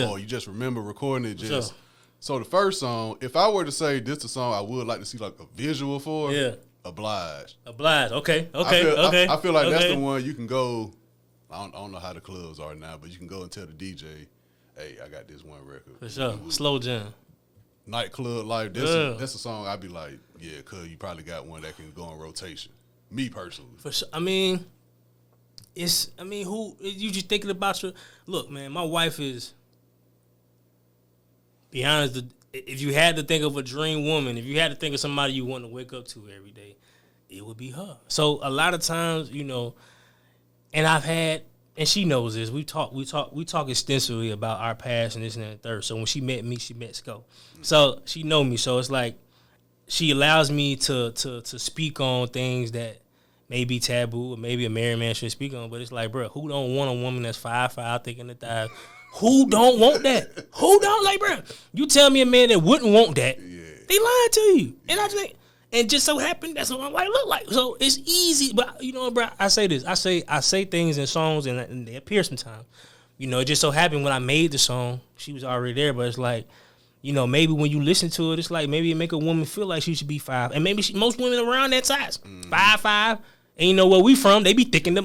or you just remember recording it, just so the first song. If I were to say this is a song I would like to see like a visual for, Oblige. Okay. I feel like that's the one you can go. I don't know how the clubs are now, but you can go and tell the DJ, "Hey, I got this one record." For sure. Slow jam. Nightclub life. That's a song I'd be like, yeah, cuz you probably got one that can go in rotation. Me personally. For sure. Who you just thinking about your look, man, my wife is, be honest, if you had to think of a dream woman, if you had to think of somebody you want to wake up to every day, it would be her. So a lot of times, and I've had, and she knows this. We talk extensively about our past and this and that and third. So when she met me, she met Sco. So she know me. So it's like she allows me to speak on things that may be taboo or maybe a married man should speak on. But it's like, bro, who don't want a woman that's 5'5", thick in the thighs? Who don't want that? Who don't, like, bro? You tell me a man that wouldn't want that, they lying to you. And I just think, and just so happened that's what my wife look like. So it's easy, but bro, I say this. I say things in songs and they appear sometimes. It just so happened when I made the song, she was already there. But it's like, maybe when you listen to it, it's like maybe it make a woman feel like she should be 5. And maybe most women around that size, 5'5". And where we from, they be thick in the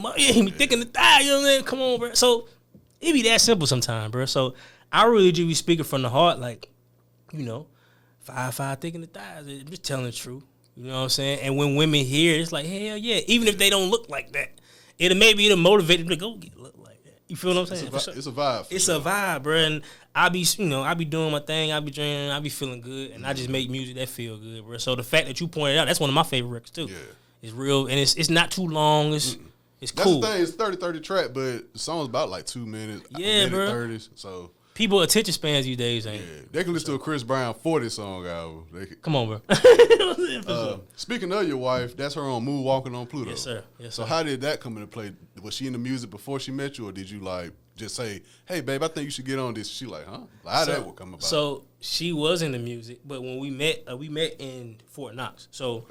thick in the thigh. You know what I'm saying? Come on, bro. So it be that simple sometimes, bro. So I really do be speaking from the heart, like, 5'5", thick in the thighs. I'm just telling the truth. You know what I'm saying? And when women hear it, it's like, hell yeah. Even if they don't look like that, it'll motivate them to go look like that. You feel what I'm saying? It's a vibe. It's a vibe, bro. And I be doing my thing. I be drinking. I be feeling good. And I just make music that feel good, bro. So the fact that you pointed out, that's one of my favorite records too. Yeah. It's real, and it's not too long. It's cool. That's the thing. It's 30 track, but the song's about like 2 minutes. Yeah, bro. 30s. So people attention spans these days ain't. Yeah, they can listen to a Chris Brown 40 song album. Come on, bro. Speaking of your wife, that's her on Moonwalking on Pluto. Yes, sir. So how did that come into play? Was she into music before she met you, or did you just say, "Hey, babe, I think you should get on this." She like, "Huh?" Like, how that would come about? So she was into music, but when we met in Fort Knox. So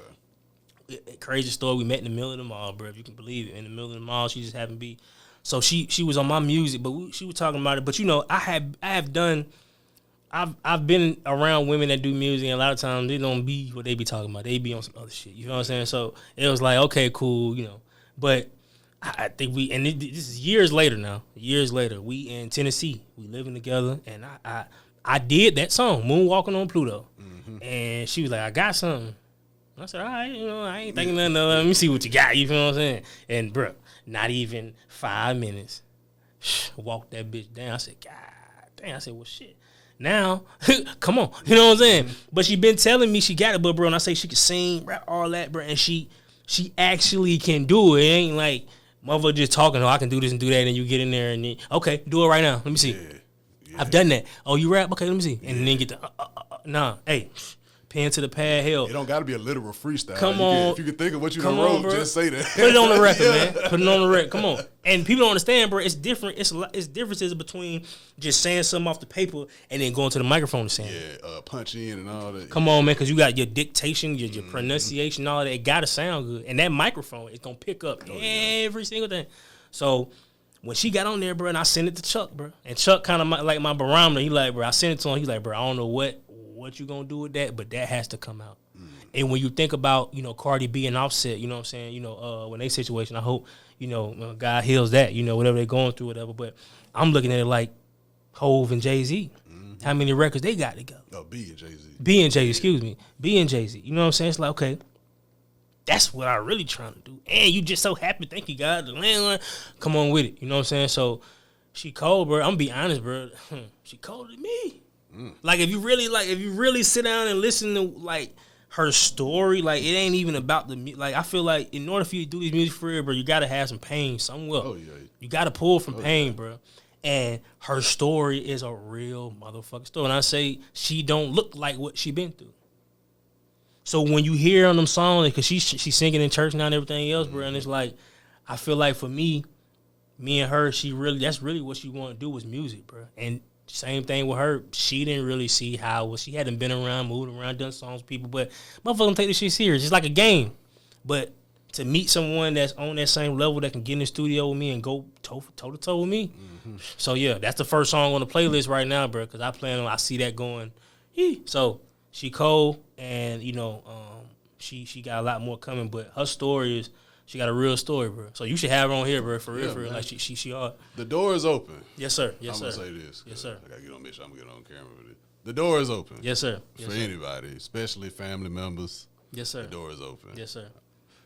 crazy story. We met in the middle of the mall, bro. If you can believe it, in the middle of the mall, she just happened to be. So she was on my music, but she was talking about it. But I've been around women that do music, and a lot of times they don't be what they be talking about. They be on some other shit. You know what I'm saying? So it was like, okay, cool, But I think this is years later now. Years later, we in Tennessee. We living together, and I did that song, Moonwalking on Pluto. Mm-hmm. And she was like, I got something. I said, all right, I ain't thinking nothing of it. Let me see what you got. You feel what I'm saying? And, bro, not even 5 minutes. Walked that bitch down. I said, God damn. I said, well, shit. Now, come on. You know what I'm saying? But she been telling me she got it, but, bro, and I say she can sing, rap, all that, bro. And she actually can do it. It ain't like motherfucker just talking, I can do this and do that, and you get in there and then, okay, do it right now. Let me see. Yeah. I've done that. Oh, you rap? Okay, let me see. And then get the, nah, hey. Pen to the pad, hell. It don't got to be a literal freestyle. Come on. If you can think of what you done wrote, just say that. Put it on the record, man. Put it on the record. Come on. And people don't understand, bro. It's different. It's differences between just saying something off the paper and then going to the microphone and saying it. Yeah, punch in and all that. Come on, man, because you got your dictation, your pronunciation, all that. It got to sound good. And that microphone is going to pick up every single thing. So when she got on there, bro, and I sent it to Chuck, bro. And Chuck kind of like my barometer. He like, bro, I sent it to him. He's like, bro, I don't know what you gonna do with that, but that has to come out. And when you think about, Cardi B and Offset, you know what I'm saying, when they situation, I hope, God heals that, whatever they're going through, whatever. But I'm looking at it like Hove and Jay-Z. How many records they got together? Oh, B and Jay-Z. B and Jay-Z, excuse me. B and Jay-Z. You know what I'm saying? It's like, okay, that's what I really trying to do. And you just so happy, thank you, God, the landline, come on with it. You know what I'm saying? So she cold, bro. I'm gonna be honest, bro. She colder than me. Like if you really sit down and listen to like her story, like it ain't even about the like. I feel like in order for you to do these music for real, bro, you gotta have some pain somewhere. Oh yeah, you gotta pull from pain, bro. And her story is a real motherfucking story. And I say she don't look like what she been through. So when you hear on them songs, because she's singing in church now and everything else, bro, and it's like I feel like for me and her, that's really what she want to do was music, bro. And same thing with her. She didn't really see how she hadn't been around, moved around, done songs with people. But motherfuckers don't take this shit serious. It's like a game. But to meet someone that's on that same level that can get in the studio with me and go toe to toe with me. Mm-hmm. So yeah, that's the first song on the playlist right now, bro. Because I see that going. So she cold, and she got a lot more coming. But her story is. She got a real story, bro. So you should have her on here, bro, for real, for real. Like she are. The door is open. Yes, sir. Yes, sir. I'm gonna say this. Yes, sir. I gotta get on. Make sure I'm gonna get on camera with it. The door is open. Yes, sir. For anybody, especially family members. Yes, sir. The door is open. Yes, sir.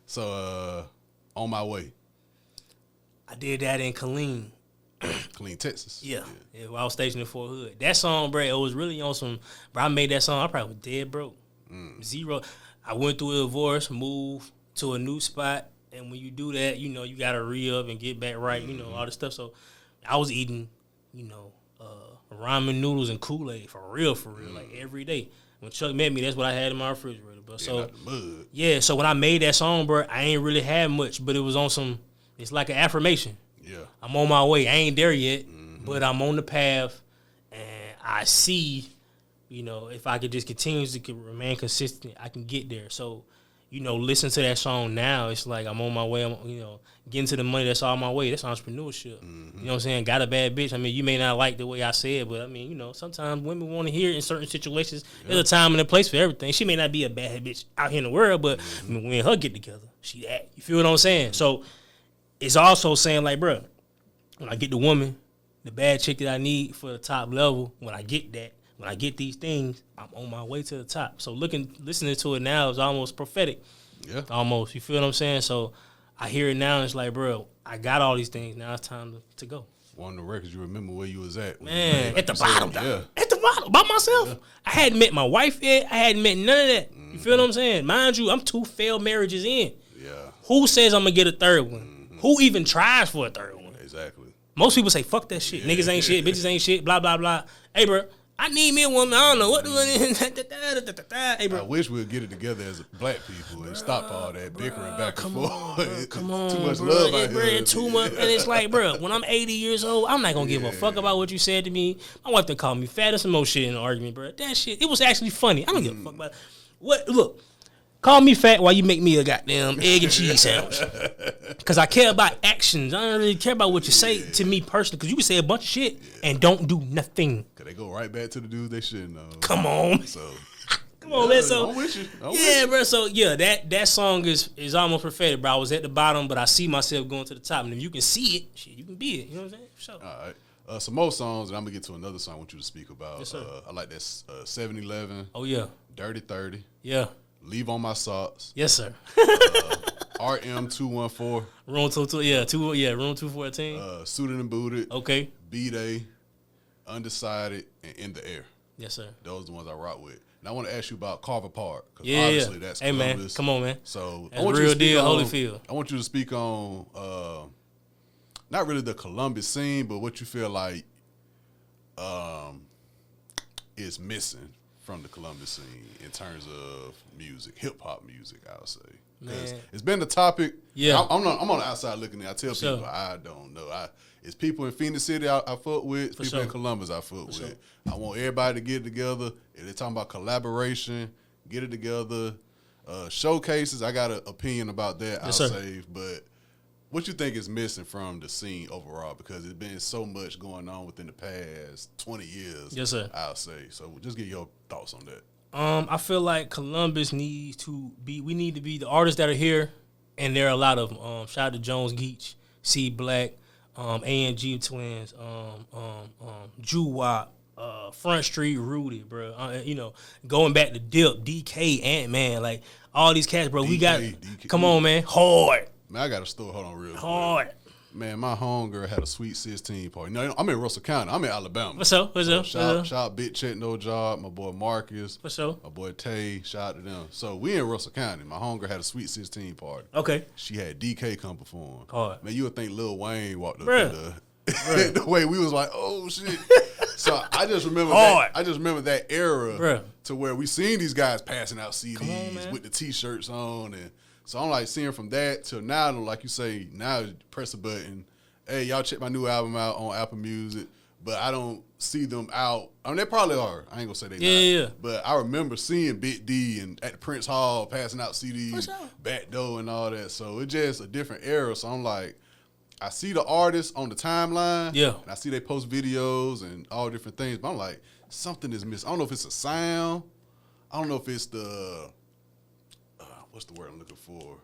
So, On My Way. I did that in Killeen. Killeen, Texas. Yeah. While I was stationed in Fort Hood. That song, bro, it was really on some. Bro, I made that song. I probably was dead broke. Zero. I went through a divorce, moved to a new spot. And when you do that, you got to re-up and get back right, all this stuff. So I was eating, ramen noodles and Kool-Aid for real, like every day. When Chuck met me, that's what I had in my refrigerator, bro. So, so when I made that song, bro, I ain't really had much, but it was on some, it's like an affirmation. Yeah. I'm on my way. I ain't there yet, but I'm on the path, and I see, if I could just continue to remain consistent, I can get there. So, listen to that song now. It's like I'm on my way. I'm, getting to the money. That's all my way. That's entrepreneurship. You know what I'm saying? Got a bad bitch. I mean, you may not like the way I said, but I mean, sometimes women want to hear it in certain situations. Yeah. There's a time and a place for everything. She may not be a bad bitch out here in the world, but I mean, when her get together, she that. You feel what I'm saying? So it's also saying like, bro, when I get the woman, the bad chick that I need for the top level, when I get that. When I get these things, I'm on my way to the top. So listening to it now is almost prophetic. Yeah. Almost. You feel what I'm saying? So I hear it now and it's like, bro, I got all these things. Now it's time to go. One of the records you remember where you was at. Man, at the bottom. Yeah. At the bottom. By myself. Yeah. I hadn't met my wife yet. I hadn't met none of that. You feel what I'm saying? Mind you, I'm 2 failed marriages in. Yeah. Who says I'm going to get a third one? Who even tries for a third one? Exactly. Most people say, fuck that shit. Niggas ain't shit. Bitches ain't shit. Blah, blah, blah. Hey, bro. I need me a woman. I don't know what the Hey, bro. I wish we'd get it together as black people and stop all that bickering back and forth. Come on, too much bro. love out here. Too much, and it's like, bro, when I'm 80 years old, I'm not gonna give a fuck about what you said to me. My wife done called me fat or some more shit in the argument, bro. That shit, it was actually funny. I don't give a fuck about it. What? Look, call me fat while you make me a goddamn egg and cheese sandwich. Because I care about actions. I don't really care about what you say to me personally. Because you can say a bunch of shit and don't do nothing. Because they go right back to the dudes they shouldn't know. Come on. So, come on, man. So, I'm with you. Bro. So, yeah, that song is almost prophetic, bro. I was at the bottom, but I see myself going to the top. And if you can see it, shit, you can be it. You know what I'm saying? So. All right. Some more songs, and I'm going to get to another song I want you to speak about. Yes, sir. I like that 7-Eleven. Oh, yeah. Dirty 30. Yeah. Leave on My Socks. Yes, sir. RM 214. Room 22, room 214. Suited and Booted. Okay. B-Day. Undecided. And In the Air. Yes, sir. Those are the ones I rock with. And I want to ask you about Carver Park. Yeah, obviously that's hey, Columbus. man. Come on, man. So that's I want real you to speak deal, on, Holyfield. I want you to speak on not really the Columbus scene, but what you feel like is missing from the Columbus scene in terms of music, hip hop music, I would say. Because it's been the topic. Yeah. I'm on the outside looking in. I tell sure. people I don't know. It's people in Phoenix City I fuck with. It's people sure. in Columbus I fuck with. Sure. I want everybody to get together. If they're talking about collaboration, get it together. Showcases, I got an opinion about that. Yes, I'll sir. say, but what you think is missing from the scene overall? Because there's been so much going on within the past 20 years. Yes, sir. I'll say. So just get your thoughts on that. I feel like Columbus needs to be. We need to be the artists that are here, and there are a lot of them. Shout out to Jones Geach, C Black, A&G Twins, Jew Wop, Front Street Rudy, bro. Going back to Dip, DK, Ant-Man, like all these cats, bro. We got. DK. Come on, man. Hard. Man, I got a story. Hold on real quick. Hard. Man, my homegirl had a Sweet 16 party. No, I'm in Russell County. I'm in Alabama. What's up? Shout out Big Check No Job, my boy Marcus. What's up? My boy Tay. Shout out to them. So we in Russell County. My homegirl had a Sweet 16 party. Okay. She had DK come perform. Hard. Man, you would think Lil Wayne walked up Bruh. the way we was like, oh shit. So I just remember Hard. that era Bruh. to where we seen these guys passing out CDs on, man. with the t-shirts on, and so I'm like seeing from that till now, like you say, now press a button. Hey, y'all check my new album out on Apple Music, but I don't see them out. I mean, they probably are. I ain't gonna say they not. Yeah. But I remember seeing Big D and at the Prince Hall passing out CDs, For sure. back door and all that. So it's just a different era. So I'm like, I see the artists on the timeline. Yeah. And I see they post videos and all different things. But I'm like, something is missing. I don't know if it's a sound. I don't know if it's the, what's the word I'm looking for?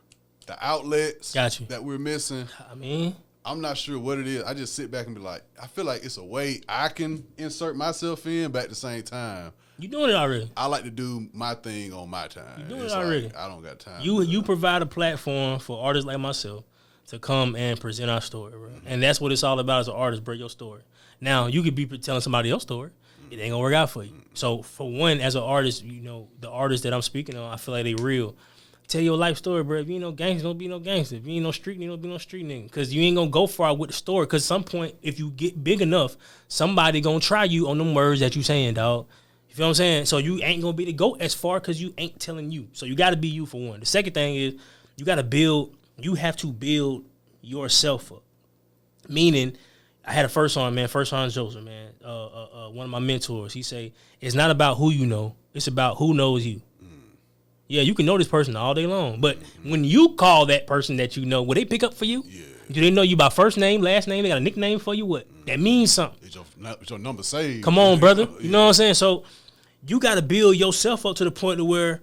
The outlets Got you. that we're missing. I mean, I'm not sure what it is. I just sit back and be like, I feel like it's a way I can insert myself in, but at the same time, you doing it already. I like to do my thing on my time. You doing It's it already. Like, I don't got time. You provide a platform for artists like myself to come and present our story, bro. Mm-hmm. And that's what it's all about as an artist, bro, your story. Now, you could be telling somebody else's story. It ain't gonna work out for you. So, for one, as an artist, the artists that I'm speaking on, I feel like they real. Tell your life story, bro. If you ain't no gangster, don't be no gangster. If you ain't no street nigga, don't be no street nigga. Because you ain't gonna go far with the story. Because at some point, if you get big enough, somebody gonna try you on them words that you saying, dog. You feel what I'm saying? So you ain't gonna be to go as far because you ain't telling you. So you gotta be you for one. The second thing is you have to build yourself up. Meaning, I had a first on Joseph, man. One of my mentors, he say, it's not about who you know, it's about who knows you. Yeah, you can know this person all day long, but when you call that person that you know, will they pick up for you? Yeah. Do they know you by first name, last name? They got a nickname for you? What? That means something. It's your number saved. Come on, brother. You know what I'm saying? So you got to build yourself up to the point to where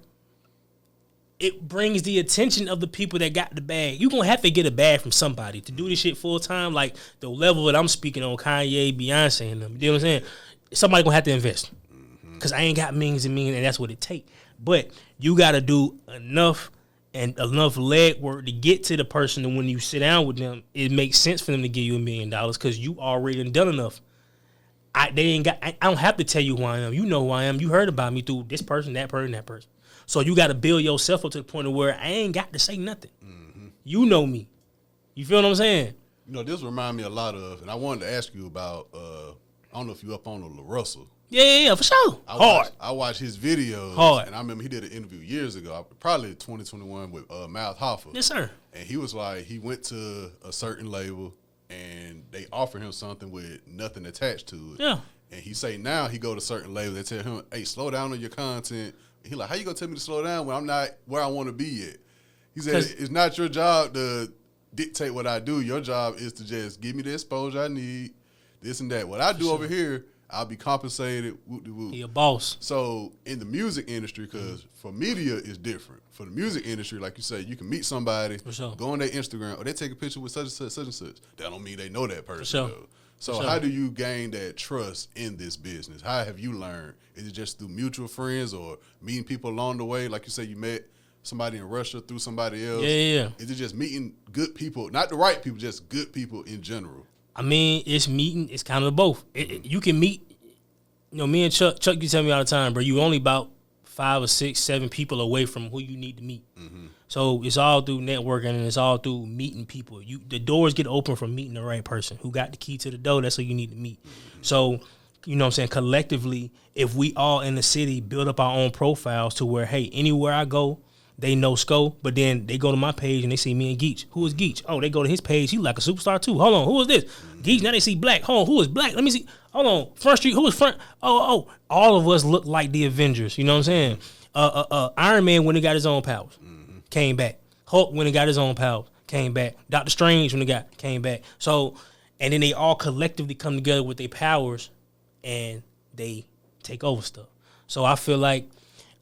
it brings the attention of the people that got the bag. You're going to have to get a bag from somebody to do this shit full time, like the level that I'm speaking on, Kanye, Beyonce, and them. You know what I'm saying? Somebody going to have to invest because I ain't got millions and millions, and that's what it takes. But you got to do enough leg work to get to the person, and when you sit down with them, it makes sense for them to give you $1 million because you already done enough. I don't have to tell you who I am. You know who I am. You heard about me through this person, that person, that person. So you got to build yourself up to the point of where I ain't got to say nothing. Mm-hmm. You know me. You feel what I'm saying? This remind me a lot of, and I wanted to ask you about, I don't know if you up on the La Russell. Yeah, for sure. I watched his videos. Hard. And I remember he did an interview years ago, probably 2021 with Mouth Hoffa. Yes, sir. And he was like, he went to a certain label and they offered him something with nothing attached to it. Yeah. And he say now he go to certain labels, they tell him, hey, slow down on your content. And he like, how you gonna tell me to slow down when I'm not where I want to be yet? He said, it's not your job to dictate what I do. Your job is to just give me the exposure I need, this and that. What I do over here, I'll be compensated. Whoop-de-whoop. He a boss. So in the music industry, because for media it's different. For the music industry, like you say, you can meet somebody, go on their Instagram, or they take a picture with such and such, such and such. That don't mean they know that person. Though. So how do you gain that trust in this business? How have you learned? Is it just through mutual friends or meeting people along the way? Like you say, you met somebody in Russia through somebody else. Yeah. Is it just meeting good people, not the right people, just good people in general? I mean, it's meeting. It's kind of both. You can meet. You know, me and Chuck you tell me all the time, bro. You only about 5 or 6, 7 people away from who you need to meet. Mm-hmm. So it's all through networking and it's all through meeting people. The doors get open from meeting the right person who got the key to the door. That's who you need to meet. Mm-hmm. So, you know what I'm saying, collectively, if we all in the city build up our own profiles to where, hey, anywhere I go, they know Sko, but then they go to my page and they see me and Geach. Who is Geach? Oh, they go to his page. He like a superstar too. Hold on, who is this? Geach, now they see Black. Hold on, who is Black? Let me see. Hold on, Front Street, who is Front? Oh, all of us look like the Avengers. You know what I'm saying? Iron Man, when he got his own powers, came back. Hulk, when he got his own powers, came back. Doctor Strange, when he came back. So, and then they all collectively come together with their powers and they take over stuff. So I feel like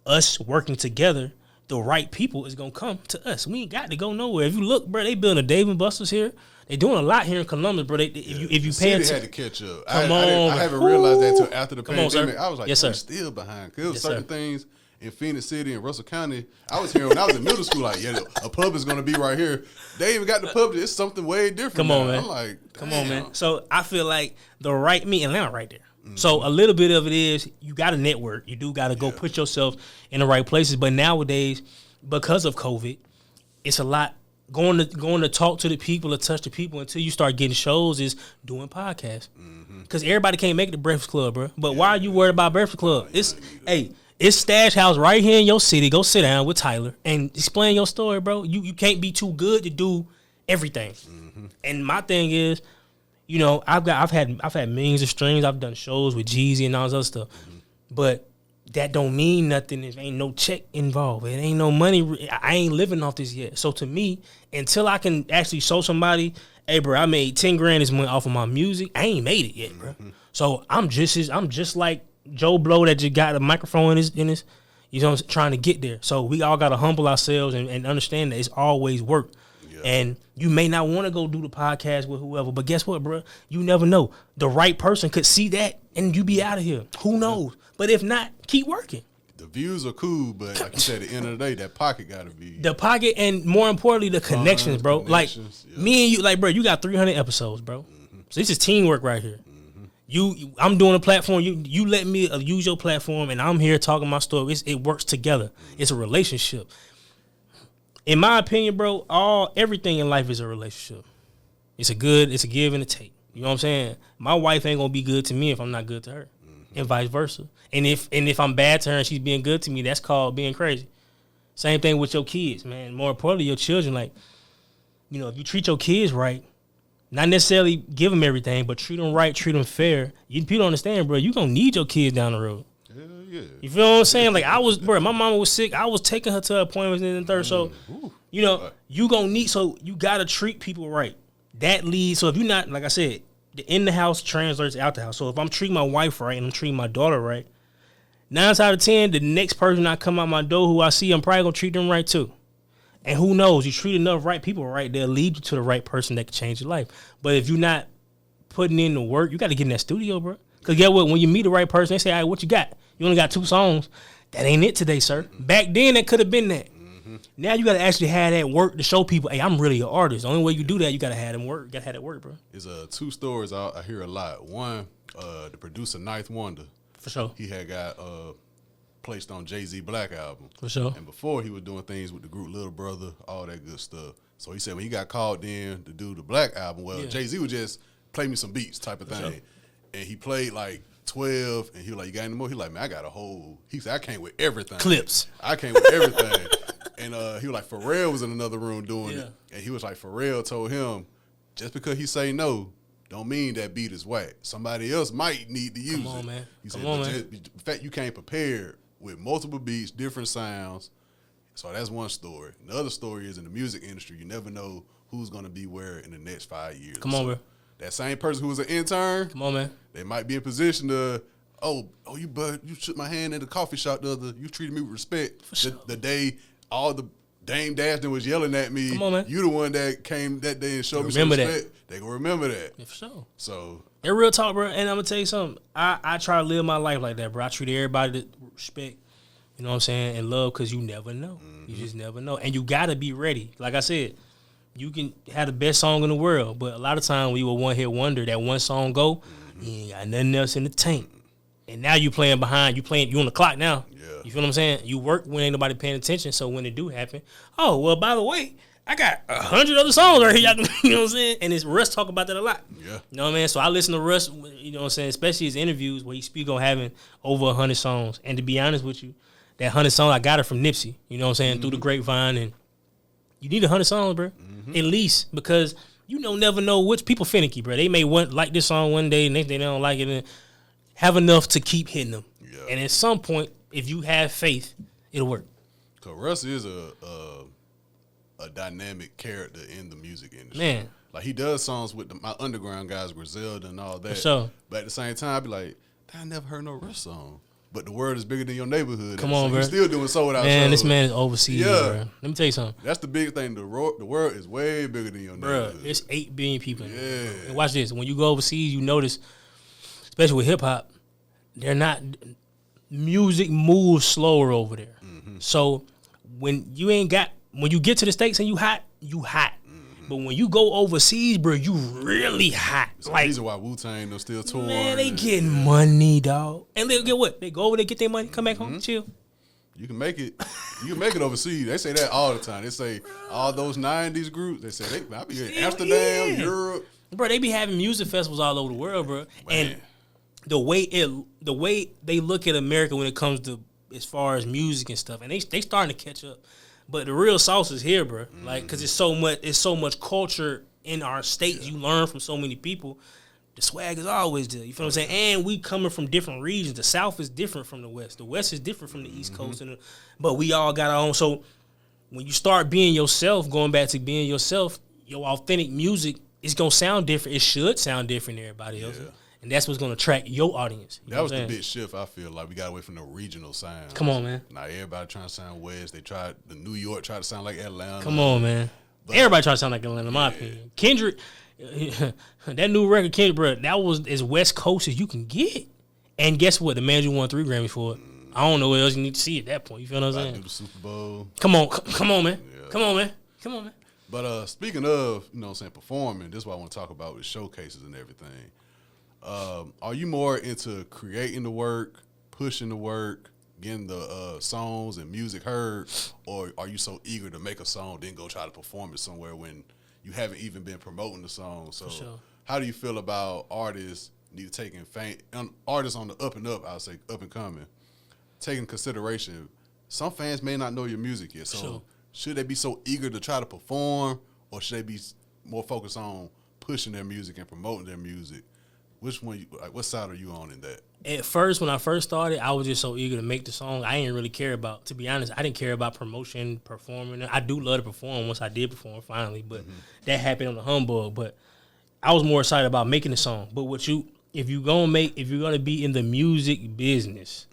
us working together, the right people is going to come to us. We ain't got to go nowhere. If you look, bro, they building a Dave & Buster's here. They doing a lot here in Columbus, bro. If you pay attention, had to catch up. I haven't realized that until after the pandemic. I was like, I'm still behind. Because there was certain things in Phoenix City and Russell County. I was hearing when I was in middle school, like, yeah, a pub is going to be right here. They even got the pub. It's something way different. Come on, man. I'm like, come on, man. So I feel like the right me and Atlanta right there. Mm-hmm. So a little bit of it is you got to network. You do got to go put yourself in the right places. But nowadays, because of COVID, it's a lot going to talk to the people or touch the people until you start getting shows is doing podcasts. Because everybody can't make the Breakfast Club, bro. But why are you worried about Breakfast Club? It's Stash House right here in your city. Go sit down with Tyler and explain your story, bro. You can't be too good to do everything. Mm-hmm. And my thing is, you know, I've had millions of streams. I've done shows with Jeezy and all this other stuff. Mm-hmm. But that don't mean nothing if ain't no check involved. It ain't no money. I ain't living off this yet. So to me, until I can actually show somebody, hey, bro, I made 10 grand this month off of my music, I ain't made it yet, bro. Mm-hmm. So I'm just like Joe Blow that just got a microphone in his you know, trying to get there. So we all got to humble ourselves and understand that it's always work. Yeah. And you may not want to go do the podcast with whoever, but guess what, bro? You never know. The right person could see that and you be out of here. Who knows? But if not, keep working. The views are cool, but like you said, at the end of the day, that pocket got to be. The pocket and more importantly, the connections, bro. Like me and you, like, bro, you got 300 episodes, bro. Mm-hmm. So this is teamwork right here. I'm doing a platform. You let me use your platform, and I'm here talking my story. It works together. It's a relationship. In my opinion, bro, everything in life is a relationship. It's a give and a take. You know what I'm saying? My wife ain't gonna be good to me if I'm not good to her, and vice versa. And if I'm bad to her and she's being good to me, that's called being crazy. Same thing with your kids, man. More importantly, your children. Like, you know, if you treat your kids right. Not necessarily give them everything, but treat them right, treat them fair. People don't understand, bro. You gonna need your kids down the road. Hell yeah. You feel what I'm saying? Like my mama was sick. I was taking her to appointments in the third. So, you know, you gonna need. So you gotta treat people right. That leads. So if you're not, like I said, the in the house translates out the house. So if I'm treating my wife right and I'm treating my daughter right, 9 out of 10, the next person I come out my door who I see, I'm probably gonna treat them right too. And who knows, you treat enough right people right, they'll lead you to the right person that can change your life. But if you're not putting in the work, you got to get in that studio, bro. Because get what? When you meet the right person, they say, all right, what you got? You only got 2 songs. That ain't it today, sir. Back then, that could have been that. Mm-hmm. Now you got to actually have that work to show people, hey, I'm really an artist. The only way you do that, you got to have them work. You got to have that work, bro. There's 2 stories I hear a lot. One, the producer, Ninth Wonder. For sure. He had got placed on Jay-Z Black album. For sure. And before he was doing things with the group Little Brother, all that good stuff. So he said when he got called in to do the Black album, Jay-Z would just play me some beats type of thing. Sure. And he played like 12, and he was like, you got any more? He like, man, I got a whole. He said, I came with everything. Clips. I came with everything. And he was like, Pharrell was in another room doing it. And he was like, Pharrell told him, just because he say no, don't mean that beat is whack. Somebody else might need to use it. Come on, man. He said, the fact you came prepared with multiple beats, different sounds. So that's one story. The other story is in the music industry, you never know who's going to be where in the next 5 years. Come on, bro. That same person who was an intern, come on, man. They might be in position to, you shook my hand at the coffee shop you treated me with respect. For sure. The day all the Dame Dashton was yelling at me, come on, man. You the one that came that day and showed me some respect. They gonna remember that. Yeah, for sure. So they're real talk, bro. And I'm gonna tell you something. I try to live my life like that, bro. I treat everybody with respect. You know what I'm saying? And love, because you never know. Mm-hmm. You just never know. And you got to be ready. Like I said, you can have the best song in the world, but a lot of times we will one-hit wonder. That one song go, you ain't got nothing else in the tank. And now you playing behind. You on the clock now. Yeah. You feel what I'm saying? You work when ain't nobody paying attention, so when it do happen, oh, well, by the way, I got 100 other songs right here. You know what I'm saying? And Russ talk about that a lot. Yeah. You know what I mean? So I listen to Russ, you know what I'm saying, especially his interviews where he speak on having over 100 songs. And to be honest with you, that 100 song, I got it from Nipsey, you know what I'm saying, through the grapevine. And you need 100 songs, bro, at least, because you never know which people finicky, bro. They may like this song one day, next day they don't like it, and have enough to keep hitting them. Yeah. And at some point, if you have faith, it'll work. Cause Russ is a dynamic character in the music industry. Man. Like, he does songs with my underground guys, Griselda and all that. For sure. But at the same time, I be like, I never heard no Russ song. But the world is bigger than your neighborhood. Come on, bro. He's still doing sold out shows. Man, this man is overseas, bro. Let me tell you something. That's the big thing. The world is way bigger than your neighborhood. Bro, it's 8 billion people in there. Yeah. And watch this. When you go overseas, you notice, especially with hip-hop, music moves slower over there. Mm-hmm. So when you get to the States and you hot. Mm-hmm. But when you go overseas, bro, you really hot. It's like, the reason why Wu-Tang is still touring. Man, they getting money, dog. And they get what? They go over there, get their money, come back home, chill. You can make it. You can make it overseas. They say that all the time. They say all those 90s groups, they say, I be in Amsterdam, Europe. Bro, they be having music festivals all over the world, bro. Man. And the way they look at America when it comes to as far as music and stuff, and they starting to catch up. But the real sauce is here, bro. Like, because it's so much culture in our states. You learn from so many people. The swag is always there. You feel what I'm saying? And we coming from different regions. The South is different from the West. The West is different from the East Coast. But we all got our own. So when you start being yourself, going back to being yourself, your authentic music is gonna sound different. It should sound different than everybody else. And that's what's going to attract your audience. That was the big shift, I feel like. We got away from the regional sound. Come on, man. Now everybody trying to sound West. The New York tried to sound like Atlanta. Come on, man. But everybody trying to sound like Atlanta, in my opinion. Kendrick, that new record, Kendrick, bro, that was as West Coast as you can get. And guess what? The man who won 3 Grammys for it. I don't know what else you need to see at that point. You feel what I'm saying? Do the Super Bowl. Come on, man. Yeah. Come on, man. But speaking of, you know what I'm saying, performing, this is what I want to talk about with showcases and everything. Are you more into creating the work, pushing the work, getting the songs and music heard, or are you so eager to make a song then go try to perform it somewhere when you haven't even been promoting the song? So how do you feel about artists artists on the up and up, I would say up and coming, taking consideration, some fans may not know your music yet, so should they be so eager to try to perform, or should they be more focused on pushing their music and promoting their music? Which one? What side are you on in that? At first, when I first started, I was just so eager to make the song. I didn't really care about, to be honest, I didn't care about promotion, performing. I do love to perform once I did perform finally, but that happened on the humbug. But I was more excited about making the song. But if you're gonna be in the music business,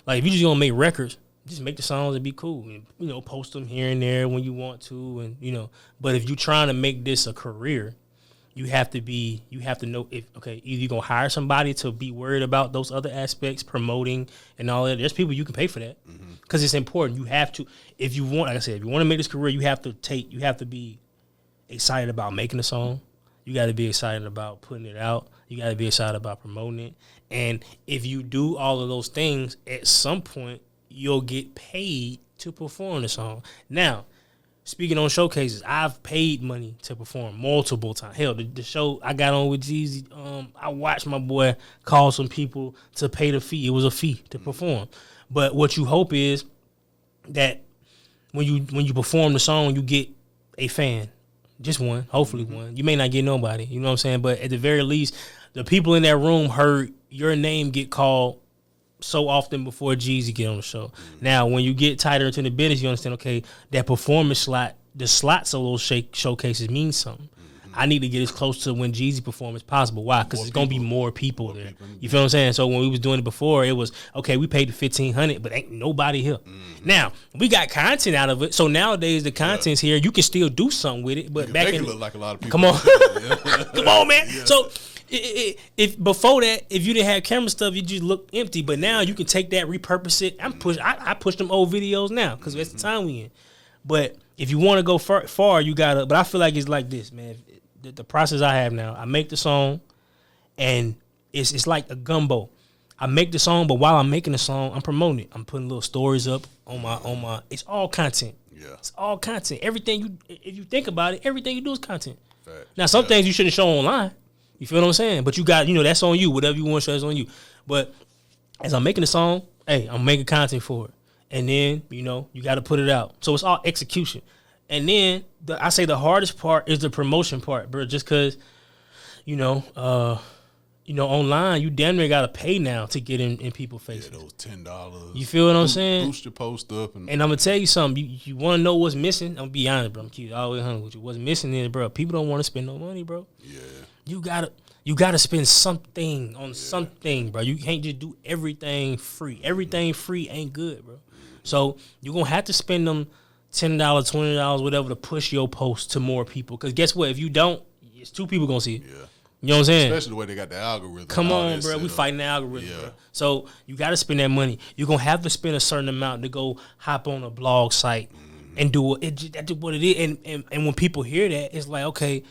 like if you're just gonna make records, just make the songs and be cool. And, post them here and there when you want to, and But if you're trying to make this a career, you have to know either you're going to hire somebody to be worried about those other aspects, promoting and all that. There's people you can pay for that because it's important. You have to, if you want to make this career, you have to be excited about making a song. You got to be excited about putting it out. You got to be excited about promoting it. And if you do all of those things, at some point, you'll get paid to perform the song. Now, speaking on showcases, I've paid money to perform multiple times. Hell, the show I got on with Jeezy, I watched my boy call some people to pay the fee. It was a fee to perform. But what you hope is that when you perform the song, you get a fan. Just one, hopefully one. You may not get nobody, you know what I'm saying? But at the very least, the people in that room heard your name get called so often before Jeezy get on the show. Now, when you get tighter into the business, you understand, okay, that performance slot, the slots of those showcases mean something. I need to get as close to when Jeezy perform as possible. Why? Because there's going to be more people there. You feel what I'm saying? So when we was doing it before, it was, okay, we paid the $1,500, but ain't nobody here. Now, we got content out of it. So nowadays, the content's here. You can still do something with it. But back in, look like a lot of people. come on. Come on, man. Yeah. So if before that, if you didn't have camera stuff, you just look empty. But now you can take that, repurpose it. I push them old videos now because that's the time we in. But if you want to go far, you gotta. But I feel like it's like this, man. The process I have now, I make the song, and it's like a gumbo. I make the song, but while I'm making the song, I'm promoting it. I'm putting little stories up on my. It's all content. Yeah, it's all content. Everything if you think about it, everything you do is content. Fact. Now, some things you shouldn't show online. You feel what I'm saying? But you got, that's on you. Whatever you want to show is on you. But as I'm making the song, hey, I'm making content for it. And then, you got to put it out. So it's all execution. And then I say the hardest part is the promotion part, bro. Just because, online you damn near got to pay now to get in people's faces. Yeah, those $10. You feel what I'm saying? Boost your post up. And I'm going to tell you something. You want to know what's missing? I'm going to be honest, bro. I'm cute. I always hungry with you. What's missing is, bro, people don't want to spend no money, bro. Yeah. You gotta spend something on something, bro. You can't just do everything free. Everything free ain't good, bro. So you're gonna have to spend them $10, $20, whatever, to push your post to more people. Because guess what? If you don't, it's 2 people gonna see it. Yeah. You know what I'm saying? Especially the way they got the algorithm. Come on, bro. We fighting the algorithm, yeah. bro. So you got to spend that money. You're going to have to spend a certain amount to go hop on a blog site and do it. That's what it is. And when people hear that, it's like, okay,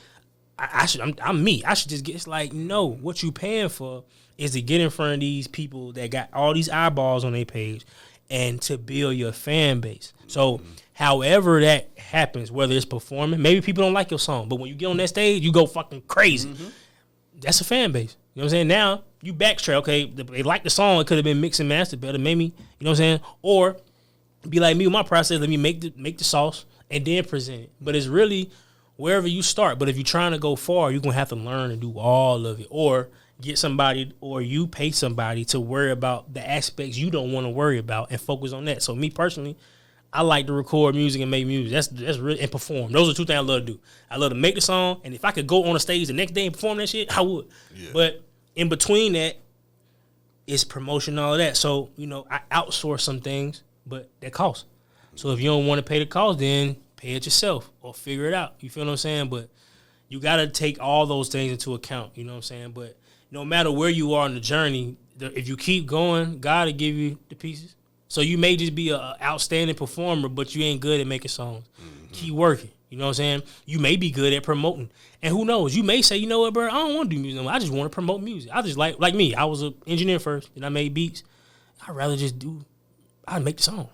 I'm me. I should just get. It's like, no, what you paying for is to get in front of these people that got all these eyeballs on their page and to build your fan base. So however that happens, whether it's performing, maybe people don't like your song, but when you get on that stage, you go fucking crazy. That's a fan base. You know what I'm saying? Now you backtrack. Okay, they like the song. It could have been mixed and mastered better, maybe. You know what I'm saying? Or be like me with my process. Let me make the sauce and then present it. But it's really wherever you start. But if you're trying to go far, you're going to have to learn and do all of it. Or get somebody, or you pay somebody to worry about the aspects you don't want to worry about and focus on that. So me personally, I like to record music and make music. That's really, and perform. Those are 2 things I love to do. I love to make the song, and if I could go on a stage the next day and perform that shit, I would. Yeah. But in between that, it's promotion and all of that. So, I outsource some things, but that costs. So if you don't want to pay the cost, then pay it yourself or figure it out. You feel what I'm saying? But you got to take all those things into account. You know what I'm saying? But no matter where you are in the journey, if you keep going, God will give you the pieces. So you may just be an outstanding performer, but you ain't good at making songs. Keep working. You know what I'm saying? You may be good at promoting. And who knows? You may say, you know what, bro? I don't want to do music anymore. I just want to promote music. I just like me. I was an engineer first, and I made beats. I'd rather I'd make the song.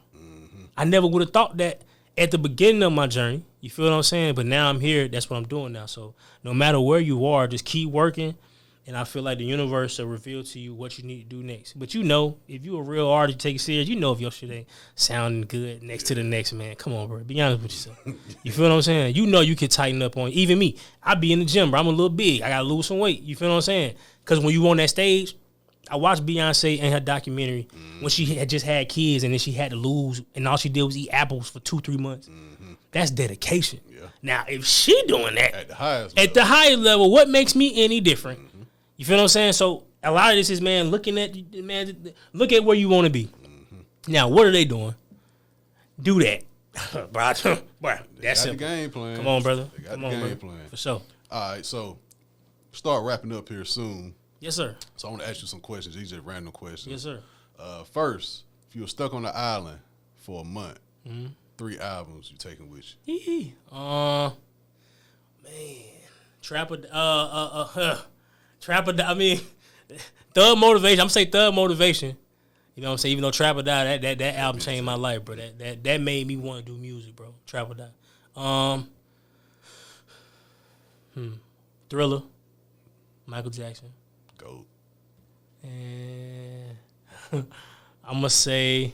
I never would have thought that at the beginning of my journey. You feel what I'm saying? But now I'm here. That's what I'm doing now. So no matter where you are, just keep working. And I feel like the universe will reveal to you what you need to do next. But if you're a real artist, take it serious, if your shit ain't sounding good next to the next, man. Come on, bro. Be honest with yourself. You feel what I'm saying? You can tighten up on it. Even me. I be in the gym, bro. I'm a little big. I got to lose some weight. You feel what I'm saying? Because when you on that stage, I watched Beyonce in her documentary when she had just had kids and then she had to lose and all she did was eat apples for 2-3 months. That's dedication. Yeah. Now, if she doing that at the highest level, what makes me any different? You feel what I'm saying? So a lot of this is, man, look at where you want to be. Now, what are they doing? Do that. Bro, that's the game plan. Come on, brother. They got the game plan. For sure. All right, so start wrapping up here soon. Yes, sir. So I want to ask you some questions. These are random questions. Yes, sir. First, if you were stuck on the island for a month, 3 albums you taking with you? Man. Thug Motivation. I'm going to say Thug Motivation. You know what I'm saying? Even though Trap or Die, that album changed my life, bro. That made me want to do music, bro. Trap or Die. Thriller, Michael Jackson. Goat. And I'm gonna say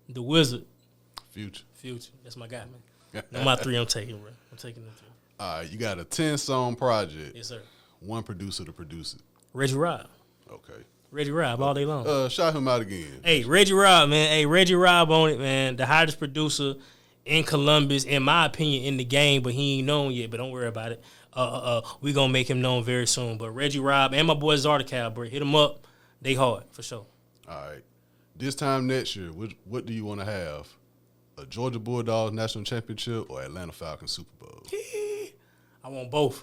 The Wizard. Future. That's my guy, man. That's my 3 I'm taking, bro. I'm taking them 3. All right, you got a 10-song project. Yes, sir. One producer to produce it. Reggie Robb. Okay. Reggie Robb all day long. Shout him out again. Hey, Reggie Robb, man. Hey, Reggie Robb on it, man. The hottest producer in Columbus, in my opinion, in the game, but he ain't known yet, but don't worry about it. We gonna make him known very soon. But Reggie Robb and my boy Zardacal, bro, hit them up. They hard, for sure. All right. This time next year, what do you want to have? A Georgia Bulldogs national championship or Atlanta Falcons Super Bowl? I want both.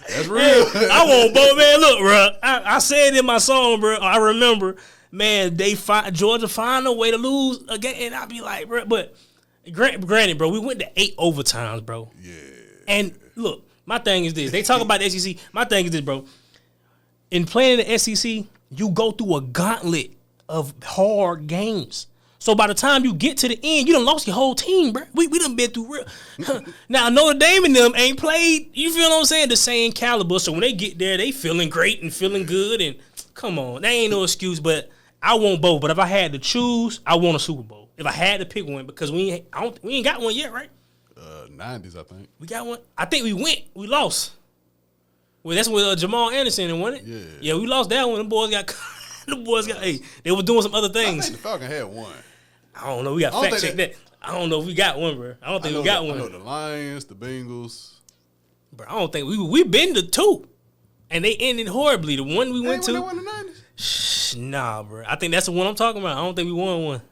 That's real. I want both, man. Look, bro. I said in my song, bro. I remember, man. Georgia find a way to lose again, and I be like, bro. But granted, bro, we went to 8 overtimes, bro. Yeah. And look, my thing is this. They talk about the SEC. My thing is this, bro. In playing in the SEC, you go through a gauntlet of hard games. So by the time you get to the end, you done lost your whole team, bro. We done been through real. Now, Notre Dame and them ain't played, you feel what I'm saying, the same caliber. So when they get there, they feeling great and feeling good. And come on, that ain't no excuse. But I want both. But if I had to choose, I want a Super Bowl. If I had to pick one, because we ain't got one yet, right? 90s, I think. We got one. I think we went. We lost. Well, that's with Jamal Anderson and won it. Yeah. Yeah, we lost that one. The boys got. Hey, they were doing some other things. I think the Falcon had one. I don't know. We got fact check that. I don't know if we got one, bro. I don't think we got one. I know the Lions, the Bengals. Bro, I don't think we been to 2, and they ended horribly. The one we went to. They won the 90s? Nah, bro. I think that's the one I'm talking about. I don't think we won one.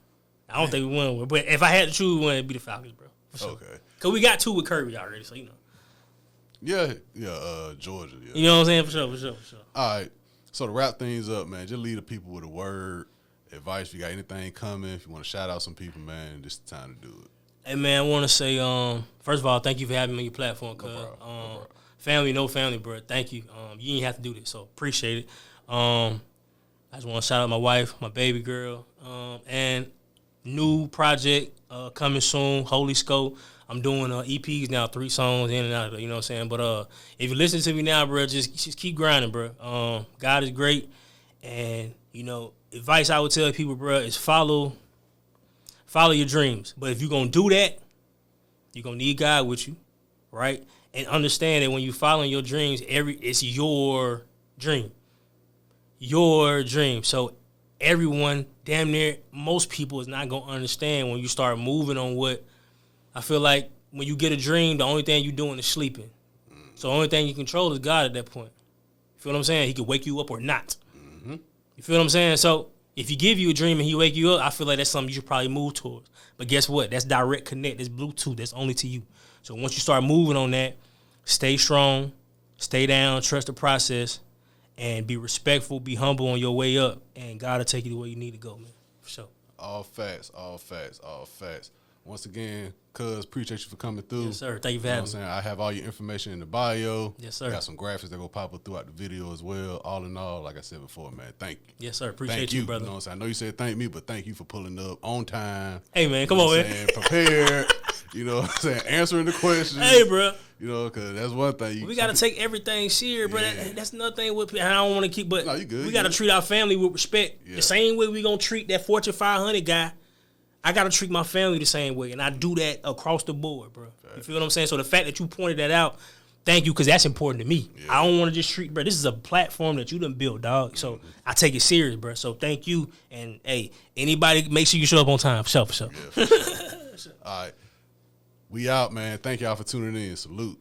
I don't think we won one. But if I had to choose one, it'd be the Falcons, bro. Sure. Okay. Cause we got 2 with Kirby already, so you know. Yeah, Georgia. Yeah. You know what I'm saying? For sure. All right. So to wrap things up, man, just leave the people with a word, advice. If you got anything coming, if you want to shout out some people, man, this is the time to do it. Hey, man, I want to say, first of all, thank you for having me on your platform, cuz. Family, no family, bro. Thank you. You didn't have to do this, so appreciate it. I just want to shout out my wife, my baby girl, and new project coming soon, Holy Scope. I'm doing EPs now, 3 songs in and out of it, you know what I'm saying? But if you listen to me now, bro, just keep grinding, bro. God is great. And, you know, advice I would tell people, bro, is follow your dreams. But if you're going to do that, you're going to need God with you, right? And understand that when you're following your dreams, it's your dream. Your dream. So everyone, damn near, most people is not going to understand when you start moving on what, I feel like when you get a dream, the only thing you're doing is sleeping. So the only thing you control is God at that point. You feel what I'm saying? He could wake you up or not. Mm-hmm. You feel what I'm saying? So if he give you a dream and he wake you up, I feel like that's something you should probably move towards. But guess what? That's direct connect. That's Bluetooth. That's only to you. So once you start moving on that, stay strong, stay down, trust the process, and be respectful, be humble on your way up, and God will take you to where you need to go, man. For sure. All facts. Once again, cuz, appreciate you for coming through. Yes, sir. Thank you for having me. I have all your information in the bio. Yes, sir. Got some graphics that go pop up throughout the video as well. All in all, like I said before, man, thank you. Yes, sir. Appreciate you, brother. You know what I'm saying? I know you said thank me, but thank you for pulling up on time. Hey, man, come on, man. Prepared. You know what I'm saying? Answering the questions. Hey, bro. You know, because that's one thing. We got to take everything serious, bro. Yeah. That's another thing with people. I don't want to keep, but you good, we got to treat our family with respect. Yeah. The same way we going to treat that Fortune 500 guy. I got to treat my family the same way, and I do that across the board, bro. Right. You feel what I'm saying? So the fact that you pointed that out, thank you, because that's important to me. Yeah. I don't want to just treat, bro, this is a platform that you done built, dog. So I take it serious, bro. So thank you, and, hey, anybody, make sure you show up on time. For sure. Yeah, for sure. All right. We out, man. Thank y'all for tuning in. Salute.